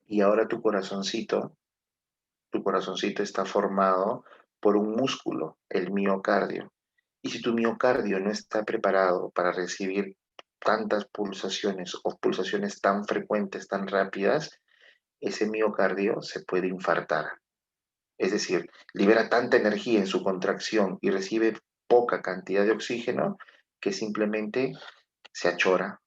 y ahora tu corazoncito está formado por un músculo, el miocardio. Y si tu miocardio no está preparado para recibir tantas pulsaciones o pulsaciones tan frecuentes, tan rápidas, ese miocardio se puede infartar. Es decir, libera tanta energía en su contracción y recibe poca cantidad de oxígeno que simplemente se achora.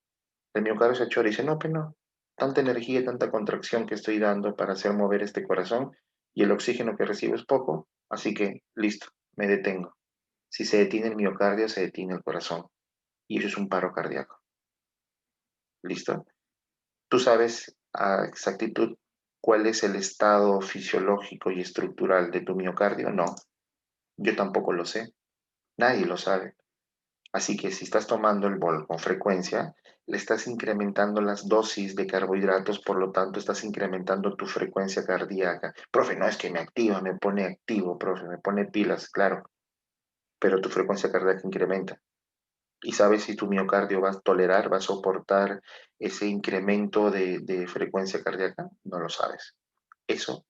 El miocardio se achora y dice, no, pero no, tanta energía, tanta contracción que estoy dando para hacer mover este corazón y el oxígeno que recibo es poco, así que listo, me detengo. Si se detiene el miocardio, se detiene el corazón y eso es un paro cardíaco. ¿Listo? ¿Tú sabes a exactitud cuál es el estado fisiológico y estructural de tu miocardio? No, yo tampoco lo sé. Nadie lo sabe. Así que si estás tomando el bol con frecuencia, le estás incrementando las dosis de carbohidratos, por lo tanto estás incrementando tu frecuencia cardíaca. Profe, no es que me activa, me pone activo, profe, me pone pilas, claro, pero tu frecuencia cardíaca incrementa. ¿Y sabes si tu miocardio va a tolerar, va a soportar ese incremento de frecuencia cardíaca? No lo sabes. Eso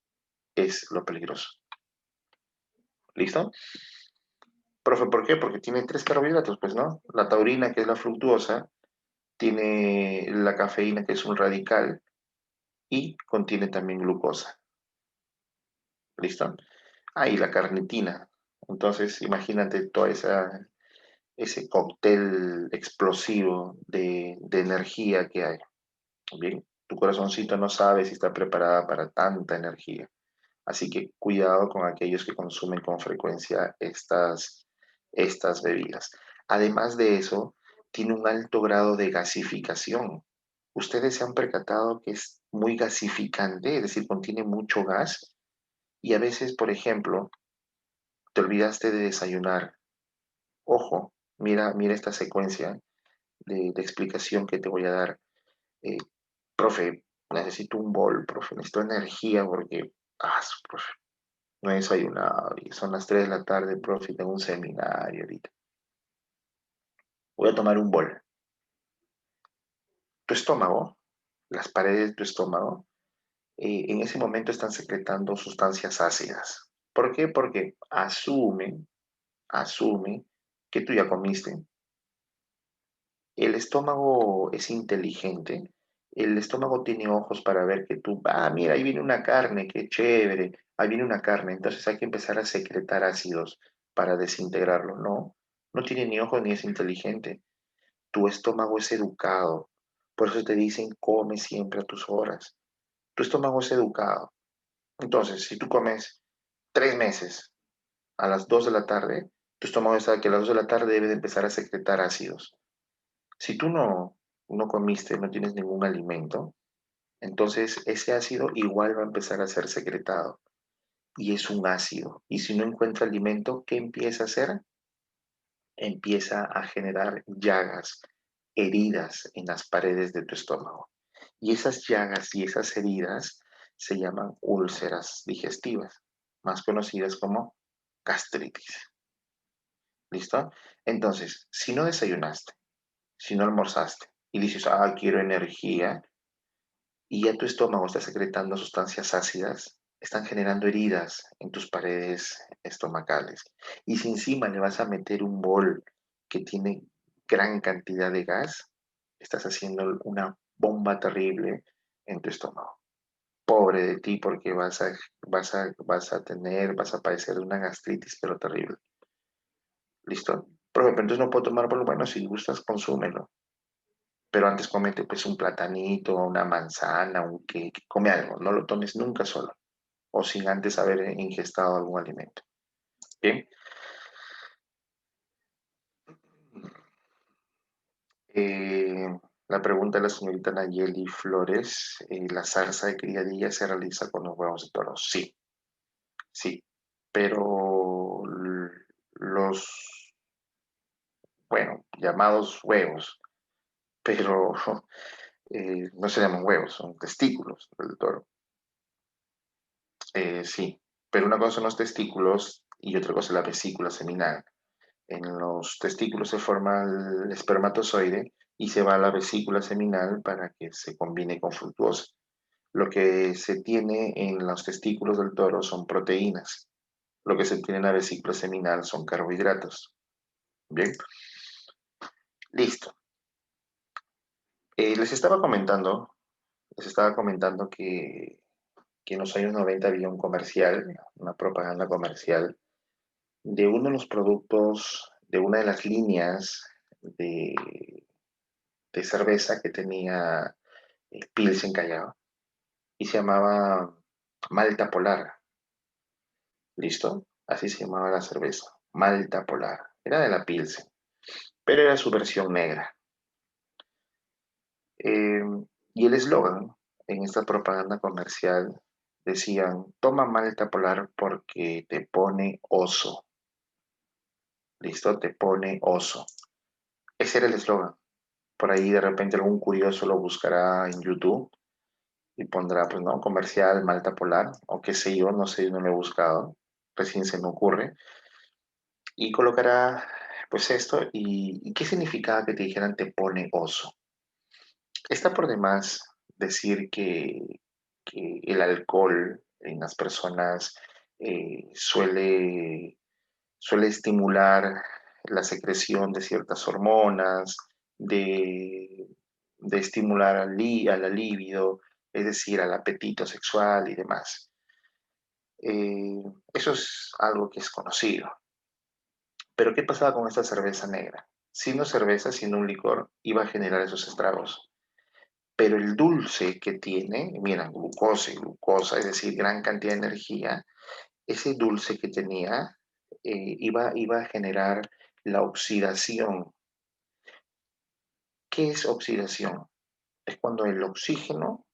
es lo peligroso. ¿Listo? Profe, ¿por qué? Porque tiene tres carbohidratos, pues, ¿no? La taurina, que es la fructuosa, tiene la cafeína, que es un radical, y contiene también glucosa. ¿Listo? Ah, y la carnitina. Entonces, imagínate todo ese cóctel explosivo de energía que hay. Bien, tu corazoncito no sabe si está preparada para tanta energía. Así que cuidado con aquellos que consumen con frecuencia estas bebidas. Además de eso, tiene un alto grado de gasificación. Ustedes se han percatado que es muy gasificante, es decir, contiene mucho gas. Y a veces, por ejemplo, te olvidaste de desayunar. Ojo, mira esta secuencia de explicación que te voy a dar. Eh, Profe, necesito un bol, profe, necesito energía porque, profe, no he desayunado y son las 3 de la tarde, profe, y tengo un seminario ahorita. Voy a tomar un bol. Tu estómago, las paredes de tu estómago, en ese momento están secretando sustancias ácidas. ¿Por qué? Porque asume que tú ya comiste. El estómago es inteligente. El estómago tiene ojos para ver que tú, mira, ahí viene una carne, qué chévere, ahí viene una carne. Entonces hay que empezar a secretar ácidos para desintegrarlo. No, no tiene ni ojos ni es inteligente. Tu estómago es educado. Por eso te dicen, come siempre a tus horas. Tu estómago es educado. Entonces, si tú comes 3 meses a las 2 de la tarde, tu estómago sabe que a las 2 de la tarde debe de empezar a secretar ácidos. Si tú no comiste, no tienes ningún alimento, entonces ese ácido igual va a empezar a ser secretado. Y es un ácido. Y si no encuentra alimento, ¿qué empieza a hacer? Empieza a generar llagas, heridas en las paredes de tu estómago. Y esas llagas y esas heridas se llaman úlceras digestivas, más conocidas como gastritis. ¿Listo? Entonces, si no desayunaste, si no almorzaste y dices, quiero energía, y ya tu estómago está secretando sustancias ácidas, están generando heridas en tus paredes estomacales. Y si encima le vas a meter un bol que tiene gran cantidad de gas, estás haciendo una bomba terrible en tu estómago. Pobre de ti porque vas a padecer de una gastritis, pero terrible. ¿Listo? Profe, pero entonces no puedo tomar bol. Bueno, si gustas, consúmelo. Pero antes comete pues un platanito, una manzana, un cake, come algo, no lo tomes nunca solo o sin antes haber ingestado algún alimento. Bien. La pregunta de la señorita Nayeli Flores, ¿la salsa de criadilla se realiza con los huevos de toro? Sí, sí, pero los, bueno, llamados huevos, pero no se llaman huevos, son testículos del toro. Sí, pero una cosa son los testículos y otra cosa es la vesícula seminal. En los testículos se forma el espermatozoide y se va a la vesícula seminal para que se combine con fructuosa. Lo que se tiene en los testículos del toro son proteínas. Lo que se tiene en la vesícula seminal son carbohidratos. Bien, listo. Les estaba comentando que en los años 90 había un comercial, una propaganda comercial de uno de los productos, de una de las líneas de, de cerveza que tenía Pilsen Callao y se llamaba Malta Polar. ¿Listo? Así se llamaba la cerveza, Malta Polar. Era de la Pilsen, pero era su versión negra. Eh, y el eslogan en esta propaganda comercial decían, toma Malta Polar porque te pone oso. ¿Listo? Te pone oso. Ese era el eslogan. Por ahí de repente algún curioso lo buscará en YouTube y pondrá, pues no, comercial Malta Polar o qué sé yo, no sé, no lo he buscado, recién se me ocurre, y colocará pues esto y qué significaba que te dijeran te pone oso. Está por demás decir que el alcohol en las personas suele estimular la secreción de ciertas hormonas, de, de estimular a la libido, es decir, al apetito sexual y demás. Eh, Eso es algo que es conocido. Pero ¿qué pasaba con esta cerveza negra? Siendo cerveza, siendo un licor, iba a generar esos estragos. Pero el dulce que tiene, mira, glucosa y glucosa, es decir, gran cantidad de energía, ese dulce que tenía iba a generar la oxidación. ¿Qué es oxidación? Es cuando el oxígeno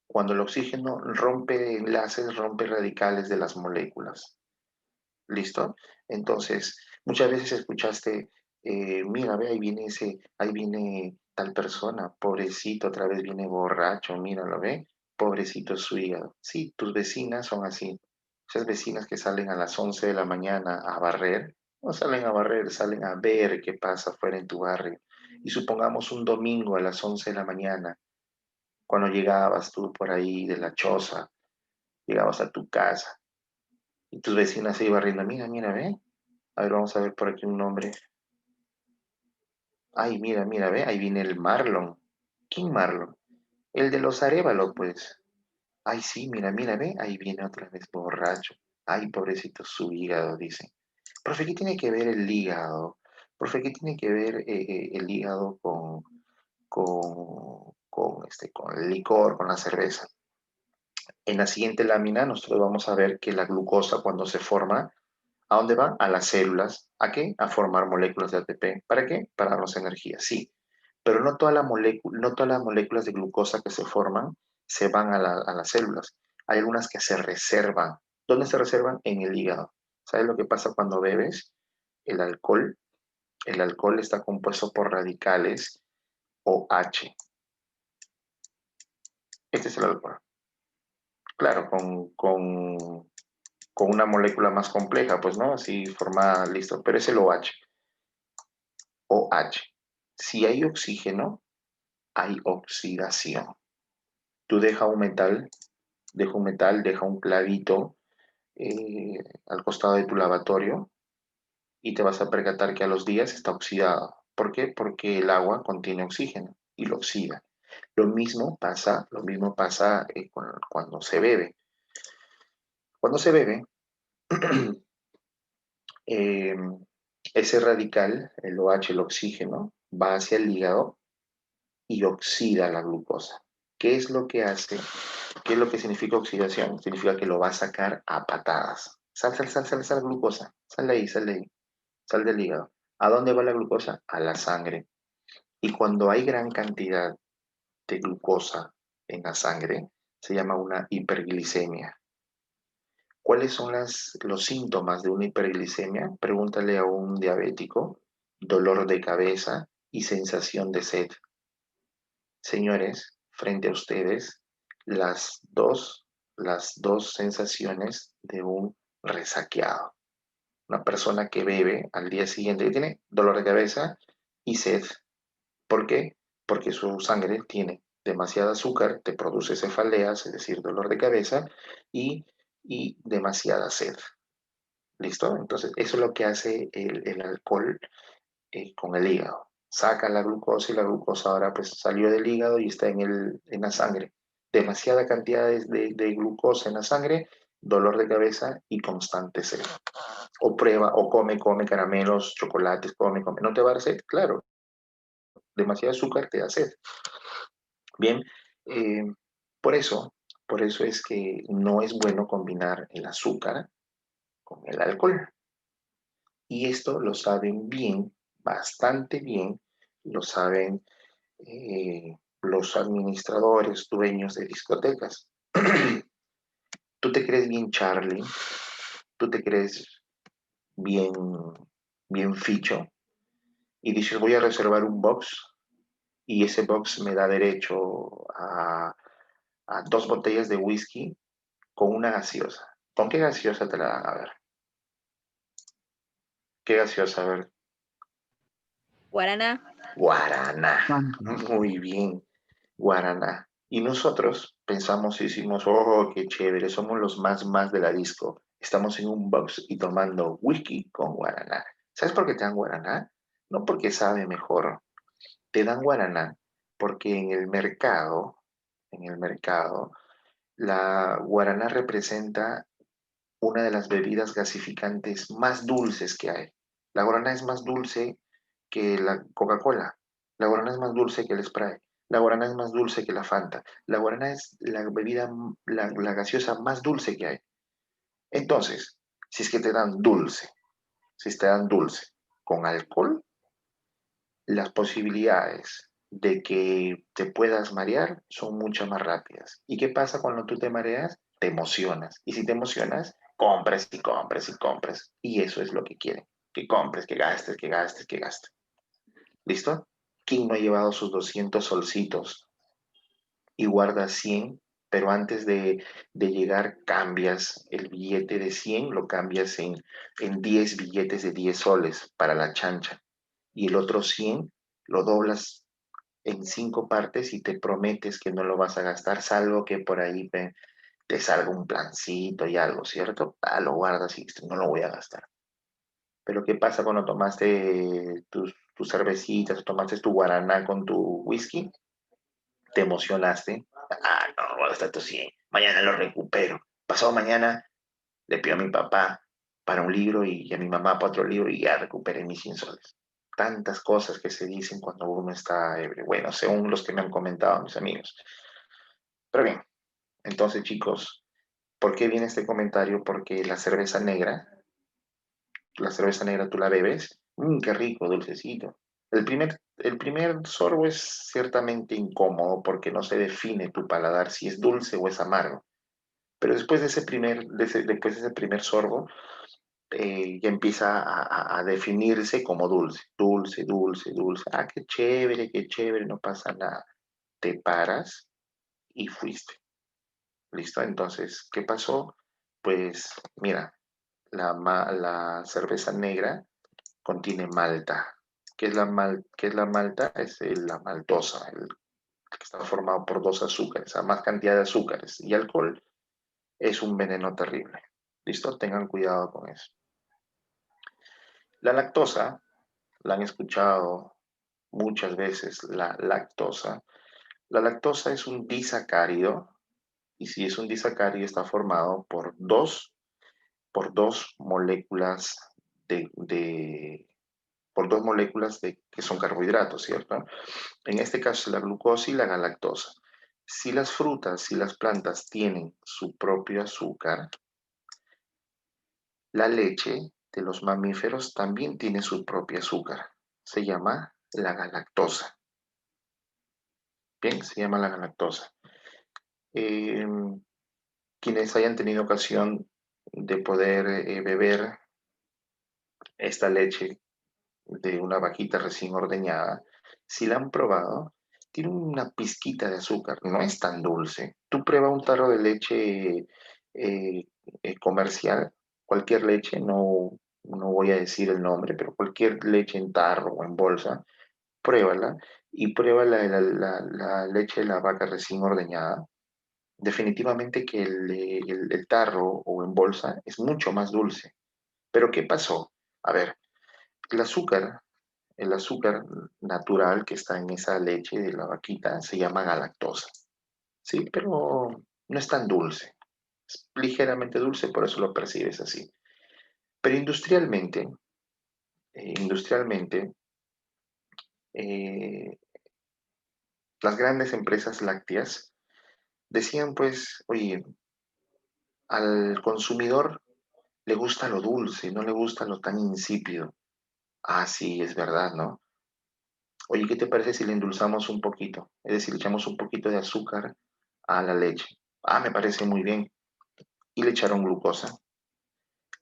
rompe enlaces, rompe radicales de las moléculas. ¿Listo? Entonces, muchas veces escuchaste, mira, ve, ahí viene tal persona, pobrecito, otra vez viene borracho, míralo, ¿ve? Pobrecito su hígado. Sí, tus vecinas son así. Esas vecinas que salen a las 11 de la mañana a barrer, no salen a barrer, salen a ver qué pasa afuera en tu barrio. Y supongamos un domingo a las 11 de la mañana, cuando llegabas tú por ahí de la choza, llegabas a tu casa y tus vecinas se iban riendo, mira, mira, ve. A ver, vamos a ver por aquí un nombre. Ay, mira, mira, ve, ahí viene el Marlon. ¿Quién Marlon? El de los Arévalo, pues. Ay, sí, mira, mira, ve, ahí viene otra vez borracho. Ay, pobrecito su hígado, dice. Profe, ¿qué tiene que ver el hígado? Profe, ¿qué tiene que ver el hígado con el licor, con la cerveza? En la siguiente lámina nosotros vamos a ver que la glucosa cuando se forma, ¿a dónde va? A las células. ¿A qué? A formar moléculas de ATP. ¿Para qué? Para darnos energía, sí. Pero no todas las moléculas de glucosa que se forman se van a las células. Hay algunas que se reservan. ¿Dónde se reservan? En el hígado. ¿Sabes lo que pasa cuando bebes? El alcohol. El alcohol está compuesto por radicales OH. Este es el alcohol. Claro, con una molécula más compleja, pues, ¿no? Así formada, listo. Pero es el OH. OH. Si hay oxígeno, hay oxidación. Tú deja un metal, deja un clavito al costado de tu lavatorio y te vas a percatar que a los días está oxidado. ¿Por qué? Porque el agua contiene oxígeno y lo oxida. Lo mismo pasa cuando se bebe. Cuando se bebe, eh, ese radical, el OH, el oxígeno, va hacia el hígado y oxida la glucosa. ¿Qué es lo que hace? ¿Qué es lo que significa oxidación? Significa que lo va a sacar a patadas. Sal, glucosa. Sal de ahí, sal de ahí. Sal del hígado. ¿A dónde va la glucosa? A la sangre. Y cuando hay gran cantidad de glucosa en la sangre, se llama una hiperglicemia. ¿Cuáles son los síntomas de una hiperglicemia? Pregúntale a un diabético, dolor de cabeza y sensación de sed. Señores, frente a ustedes, las dos sensaciones de un resaqueado. Una persona que bebe al día siguiente que tiene dolor de cabeza y sed. ¿Por qué? Porque su sangre tiene demasiado azúcar, te produce cefaleas, es decir, dolor de cabeza, y, y demasiada sed. ¿Listo? Entonces, eso es lo que hace el alcohol con el hígado. Saca la glucosa y la glucosa ahora pues salió del hígado y está en la sangre. Demasiada cantidad de glucosa en la sangre, dolor de cabeza y constante sed. O prueba, o come caramelos, chocolates, come. ¿No te va a dar sed? Claro. Demasiado azúcar te da sed. Bien, eh, por eso, por eso es que no es bueno combinar el azúcar con el alcohol. Y esto lo saben bien, bastante bien, lo saben los administradores, dueños de discotecas. Tú te crees bien Charlie, tú te crees bien, bien ficho y dices voy a reservar un box y ese box me da derecho a 2 botellas de whisky con una gaseosa. ¿Con qué gaseosa te la dan? A ver. ¿Qué gaseosa? A ver. Guaraná. Guaraná. Fanta. Muy bien. Guaraná. Y nosotros pensamos y decimos, oh, qué chévere, somos los más de la disco. Estamos en un box y tomando whisky con guaraná. ¿Sabes por qué te dan guaraná? No porque sabe mejor. Te dan guaraná porque en el mercado, la guaraná representa una de las bebidas gasificantes más dulces que hay. La guaraná es más dulce que la Coca-Cola. La guaraná es más dulce que el Sprite. La guaraná es más dulce que la Fanta. La guaraná es la bebida, la gaseosa más dulce que hay. Entonces, si es que te dan dulce, si te dan dulce con alcohol, las posibilidades de que te puedas marear son mucho más rápidas. ¿Y qué pasa cuando tú te mareas? Te emocionas. Y si te emocionas, compras y compras y compras. Y eso es lo que quieren. Que compres, que gastes, que gastes, que gastes. ¿Listo? ¿Quién no ha llevado sus 200 solcitos y guarda 100, pero antes de llegar cambias el billete de 100, lo cambias en 10 billetes de 10 soles para la chancha, y el otro 100 lo doblas en 5 partes y te prometes que no lo vas a gastar, salvo que por ahí te salga un plancito y algo, ¿cierto? Lo guardas y dices, no lo voy a gastar. Pero ¿qué pasa cuando tomaste tus cervecitas, tomaste tu guaraná con tu whisky? Te emocionaste. No, voy a gastar estos 100. Mañana lo recupero. Pasado mañana le pido a mi papá para un libro y a mi mamá para otro libro y ya recuperé mis 100 soles. Tantas cosas que se dicen cuando uno está ebrio. Bueno, según los que me han comentado mis amigos. Pero bien, entonces chicos, ¿por qué viene este comentario? Porque la cerveza negra tú la bebes, qué rico, dulcecito. El primer sorbo es ciertamente incómodo porque no se define tu paladar si es dulce o es amargo. Pero después después de ese primer sorbo, ya empieza a definirse como dulce, dulce, dulce, dulce. Qué chévere, no pasa nada. Te paras y fuiste. ¿Listo? Entonces, ¿qué pasó? Pues mira, la cerveza negra contiene malta. ¿Qué es la malta? Es la maltosa, que está formado por 2 azúcares, a más cantidad de azúcares y alcohol. Es un veneno terrible. ¿Listo? Tengan cuidado con eso. La lactosa, la han escuchado muchas veces, la lactosa. La lactosa es un disacárido, y si es un disacárido está formado por dos moléculas que son carbohidratos, ¿cierto? En este caso, la glucosa y la galactosa. Si las frutas y las plantas tienen su propio azúcar, la leche de los mamíferos también tiene su propio azúcar. Se llama la galactosa. Bien, se llama la galactosa. Eh, Quienes hayan tenido ocasión de poder beber esta leche de una vaquita recién ordeñada, si la han probado, tiene una pizquita de azúcar, no es tan dulce. Tú prueba un tarro de leche comercial, cualquier leche, no voy a decir el nombre, pero cualquier leche en tarro o en bolsa, pruébala y prueba la leche de la vaca recién ordeñada. Definitivamente que el tarro o en bolsa es mucho más dulce. Pero ¿qué pasó? A ver, el azúcar el azúcar natural que está en esa leche de la vaquita se llama galactosa, ¿sí? Pero no es tan dulce, es ligeramente dulce, por eso lo percibes así. Pero industrialmente, eh, las grandes empresas lácteas decían pues, oye, al consumidor le gusta lo dulce, no le gusta lo tan insípido. Sí, es verdad, ¿no? Oye, ¿qué te parece si le endulzamos un poquito? Es decir, le echamos un poquito de azúcar a la leche. Me parece muy bien. Y le echaron glucosa.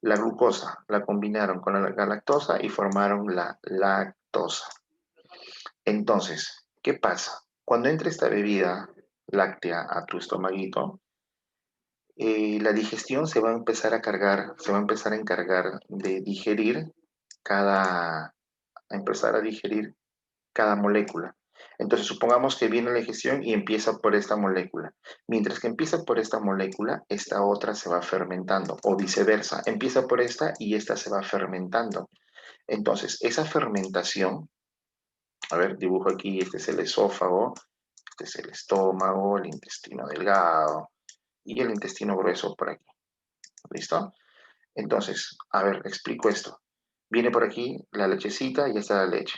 La glucosa la combinaron con la galactosa y formaron la lactosa. Entonces, ¿qué pasa? Cuando entra esta bebida láctea a tu estomaguito, la digestión se va a empezar a cargar, se va a empezar a encargar de empezar a digerir cada molécula. Entonces, supongamos que viene la digestión y empieza por esta molécula. Mientras que empieza por esta molécula, esta otra se va fermentando, o viceversa. Empieza por esta y esta se va fermentando. Entonces, esa fermentación, a ver, dibujo aquí, este es el esófago, este es el estómago, el intestino delgado y el intestino grueso por aquí. ¿Listo? Entonces, a ver, explico esto. Viene por aquí la lechecita y está la leche.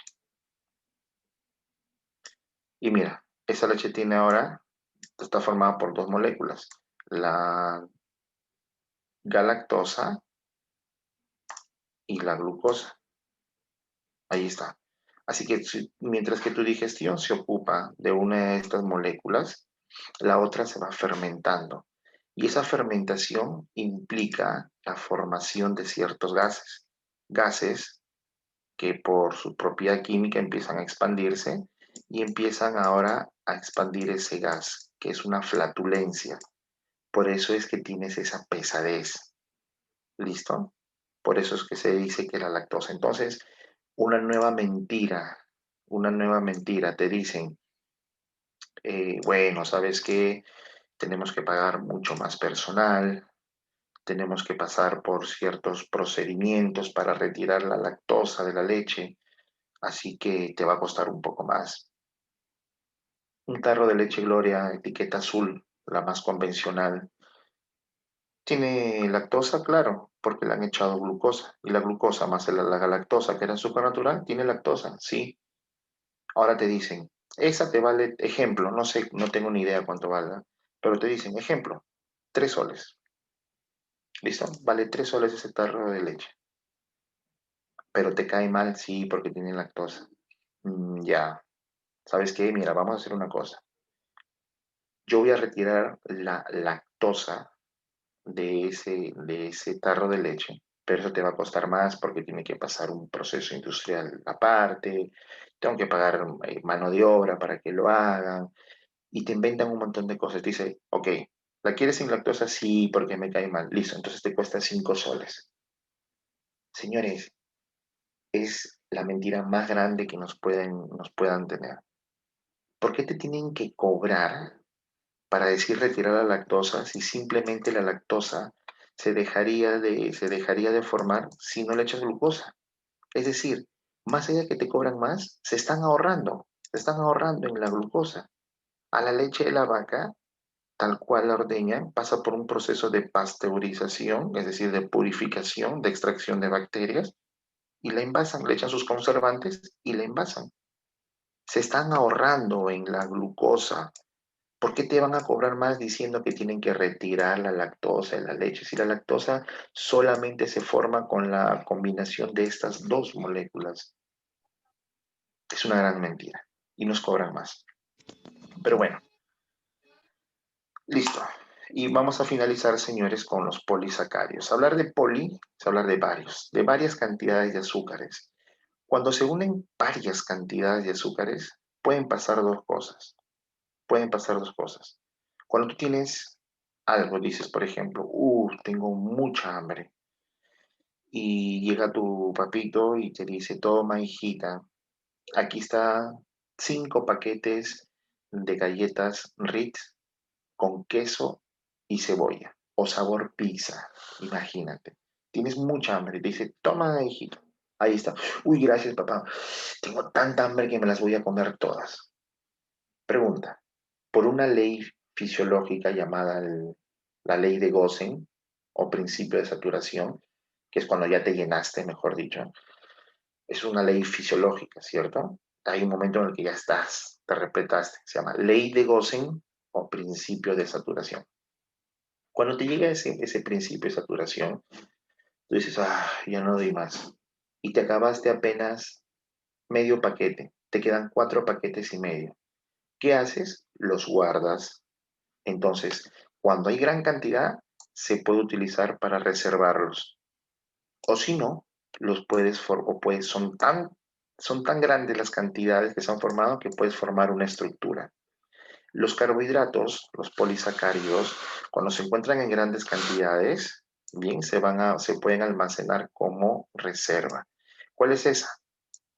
Y mira, esa leche tiene ahora, está formada por 2 moléculas, la galactosa y la glucosa. Ahí está. Así que mientras que tu digestión se ocupa de una de estas moléculas, la otra se va fermentando. Y esa fermentación implica la formación de ciertos gases. Gases que por su propiedad química empiezan a expandirse y empiezan ahora a expandir ese gas, que es una flatulencia. Por eso es que tienes esa pesadez. ¿Listo? Por eso es que se dice que la lactosa. Entonces, una nueva mentira, te dicen, bueno, ¿sabes qué? Tenemos que pagar mucho más personal, tenemos que pasar por ciertos procedimientos para retirar la lactosa de la leche, así que te va a costar un poco más. Un tarro de leche Gloria, etiqueta azul, la más convencional, tiene lactosa, claro, porque le han echado glucosa, y la glucosa más la galactosa, que era azúcar natural, tiene lactosa, sí. Ahora te dicen, esa te vale, ejemplo, no sé, no tengo ni idea cuánto valga, pero te dicen, ejemplo, 3 soles. ¿Listo? Vale 3 soles ese tarro de leche. Pero te cae mal, sí, porque tiene lactosa. Ya. ¿Sabes qué? Mira, vamos a hacer una cosa. Yo voy a retirar la lactosa de ese tarro de leche, pero eso te va a costar más porque tiene que pasar un proceso industrial aparte, tengo que pagar mano de obra para que lo hagan, y te inventan un montón de cosas. Te dice, ok, ¿la quieres sin lactosa? Sí, porque me cae mal. Listo, entonces te cuesta 5 soles. Señores, es la mentira más grande que nos puedan tener. ¿Por qué te tienen que cobrar para decir retirar la lactosa si simplemente la lactosa se dejaría de formar si no le echas glucosa? Es decir, más allá que te cobran más, se están ahorrando en la glucosa. A la leche de la vaca, tal cual la ordeñan, pasa por un proceso de pasteurización, es decir, de purificación, de extracción de bacterias, y la envasan, le echan sus conservantes y la envasan. Se están ahorrando en la glucosa. ¿Por qué te van a cobrar más diciendo que tienen que retirar la lactosa de la leche? Si la lactosa solamente se forma con la combinación de estas dos moléculas. Es una gran mentira. Y nos cobran más. Pero bueno, listo. Y vamos a finalizar, señores, con los polisacáridos. Hablar de poli es hablar de varias cantidades de azúcares. Cuando se unen varias cantidades de azúcares, pueden pasar dos cosas. Pueden pasar dos cosas. Cuando tú tienes algo, dices, por ejemplo, tengo mucha hambre, y llega tu papito y te dice, toma, hijita, aquí está 5 paquetes de galletas Ritz con queso y cebolla, o sabor pizza, imagínate. Tienes mucha hambre, te dice, toma, hijito, ahí está. Uy, gracias, papá. Tengo tanta hambre que me las voy a comer todas. Pregunta, por una ley fisiológica llamada la ley de Gosen o principio de saturación, que es cuando ya te llenaste, mejor dicho, es una ley fisiológica, ¿cierto? Hay un momento en el que ya estás, te repletaste, se llama ley de Gosen o principio de saturación. Cuando te llega ese principio de saturación, tú dices, ya no doy más. Y te acabaste apenas medio paquete, te quedan 4 paquetes y medio. ¿Qué haces? Los guardas. Entonces, cuando hay gran cantidad, se puede utilizar para reservarlos. O si no, son tan grandes las cantidades que se han formado que puedes formar una estructura. Los carbohidratos, los polisacáridos, cuando se encuentran en grandes cantidades, bien, se pueden almacenar como reserva. ¿Cuál es esa?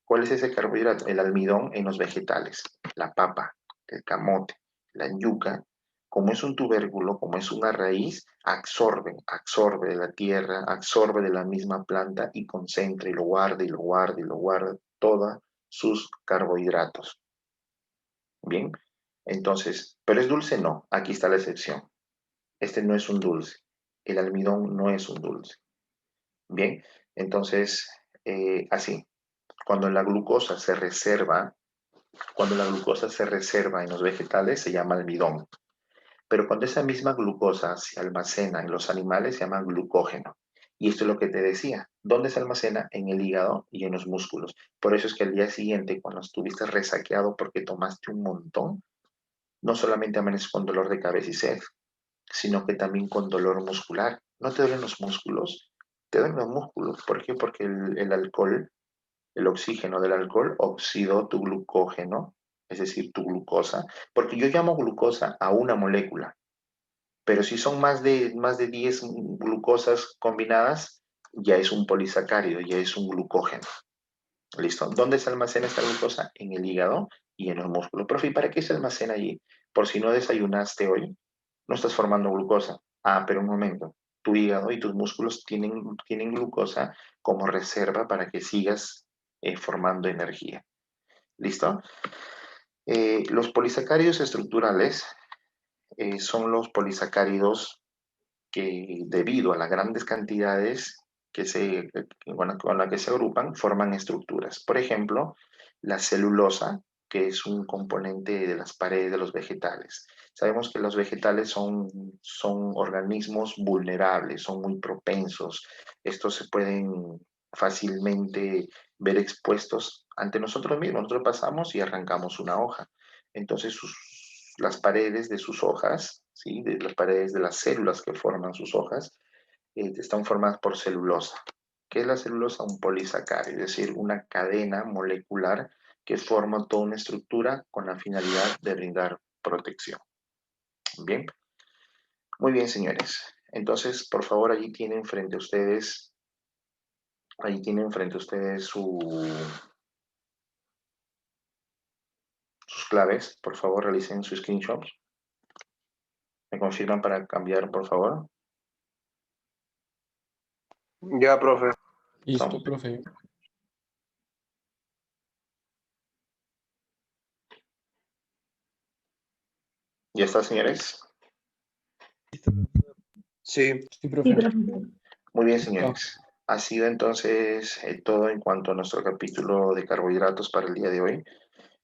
¿Cuál es ese carbohidrato? El almidón en los vegetales, la papa, el camote, la yuca. Como es un tubérculo, como es una raíz, absorbe de la tierra, absorbe de la misma planta y concentra y lo guarda y lo guarda y lo guarda todos sus carbohidratos. Bien, entonces, ¿pero es dulce? No, aquí está la excepción. Este no es un dulce. El almidón no es un dulce. Bien, entonces, así, cuando la glucosa se reserva, cuando la glucosa se reserva en los vegetales, se llama almidón. Pero cuando esa misma glucosa se almacena en los animales, se llama glucógeno. Y esto es lo que te decía. ¿Dónde se almacena? En el hígado y en los músculos. Por eso es que al día siguiente, cuando estuviste resaqueado porque tomaste un montón, no solamente amaneces con dolor de cabeza y sed, sino que también con dolor muscular. ¿No te duelen los músculos? Te duelen los músculos. ¿Por qué? Porque el alcohol, el oxígeno del alcohol, oxidó tu glucógeno es decir, tu glucosa, porque yo llamo glucosa a una molécula, pero si son más de 10 glucosas combinadas, ya es un polisacárido, ya es un glucógeno. ¿Listo? ¿Dónde se almacena esta glucosa? En el hígado y en el músculo. Profe, ¿y para qué se almacena allí? Por si no desayunaste hoy, no estás formando glucosa. Ah, pero un momento. Tu hígado y tus músculos tienen glucosa como reserva para que sigas formando energía. ¿Listo? Los polisacáridos estructurales son los polisacáridos que, debido a las grandes cantidades con las que se agrupan, forman estructuras. Por ejemplo, la celulosa, que es un componente de las paredes de los vegetales. Sabemos que los vegetales son organismos vulnerables, son muy propensos. Estos se pueden fácilmente ver expuestos ante nosotros mismos. Nosotros pasamos y arrancamos una hoja. Entonces, las paredes de sus hojas, ¿sí? De las paredes de las células que forman sus hojas, están formadas por celulosa. ¿Qué es la celulosa? Un polisacárido, es decir, una cadena molecular que forma toda una estructura con la finalidad de brindar protección. Bien. Muy bien, señores. Entonces, por favor, allí tienen frente a ustedes sus claves. Por favor, realicen sus screenshots. ¿Me confirman para cambiar, por favor? Ya, profe. Listo, profe. ¿Ya está, señores? Sí. Sí, profe. Muy bien, señores. Ha sido entonces todo en cuanto a nuestro capítulo de carbohidratos para el día de hoy.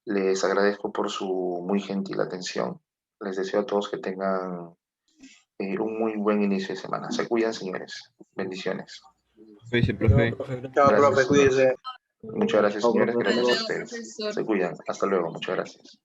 Les agradezco por su muy gentil atención. Les deseo a todos que tengan un muy buen inicio de semana. Se cuidan, señores. Bendiciones. Profe. Chao, Gracias. profe, cuídese. Muchas gracias, señores. profe. Gracias a ustedes. Se cuidan. Hasta luego. Muchas gracias.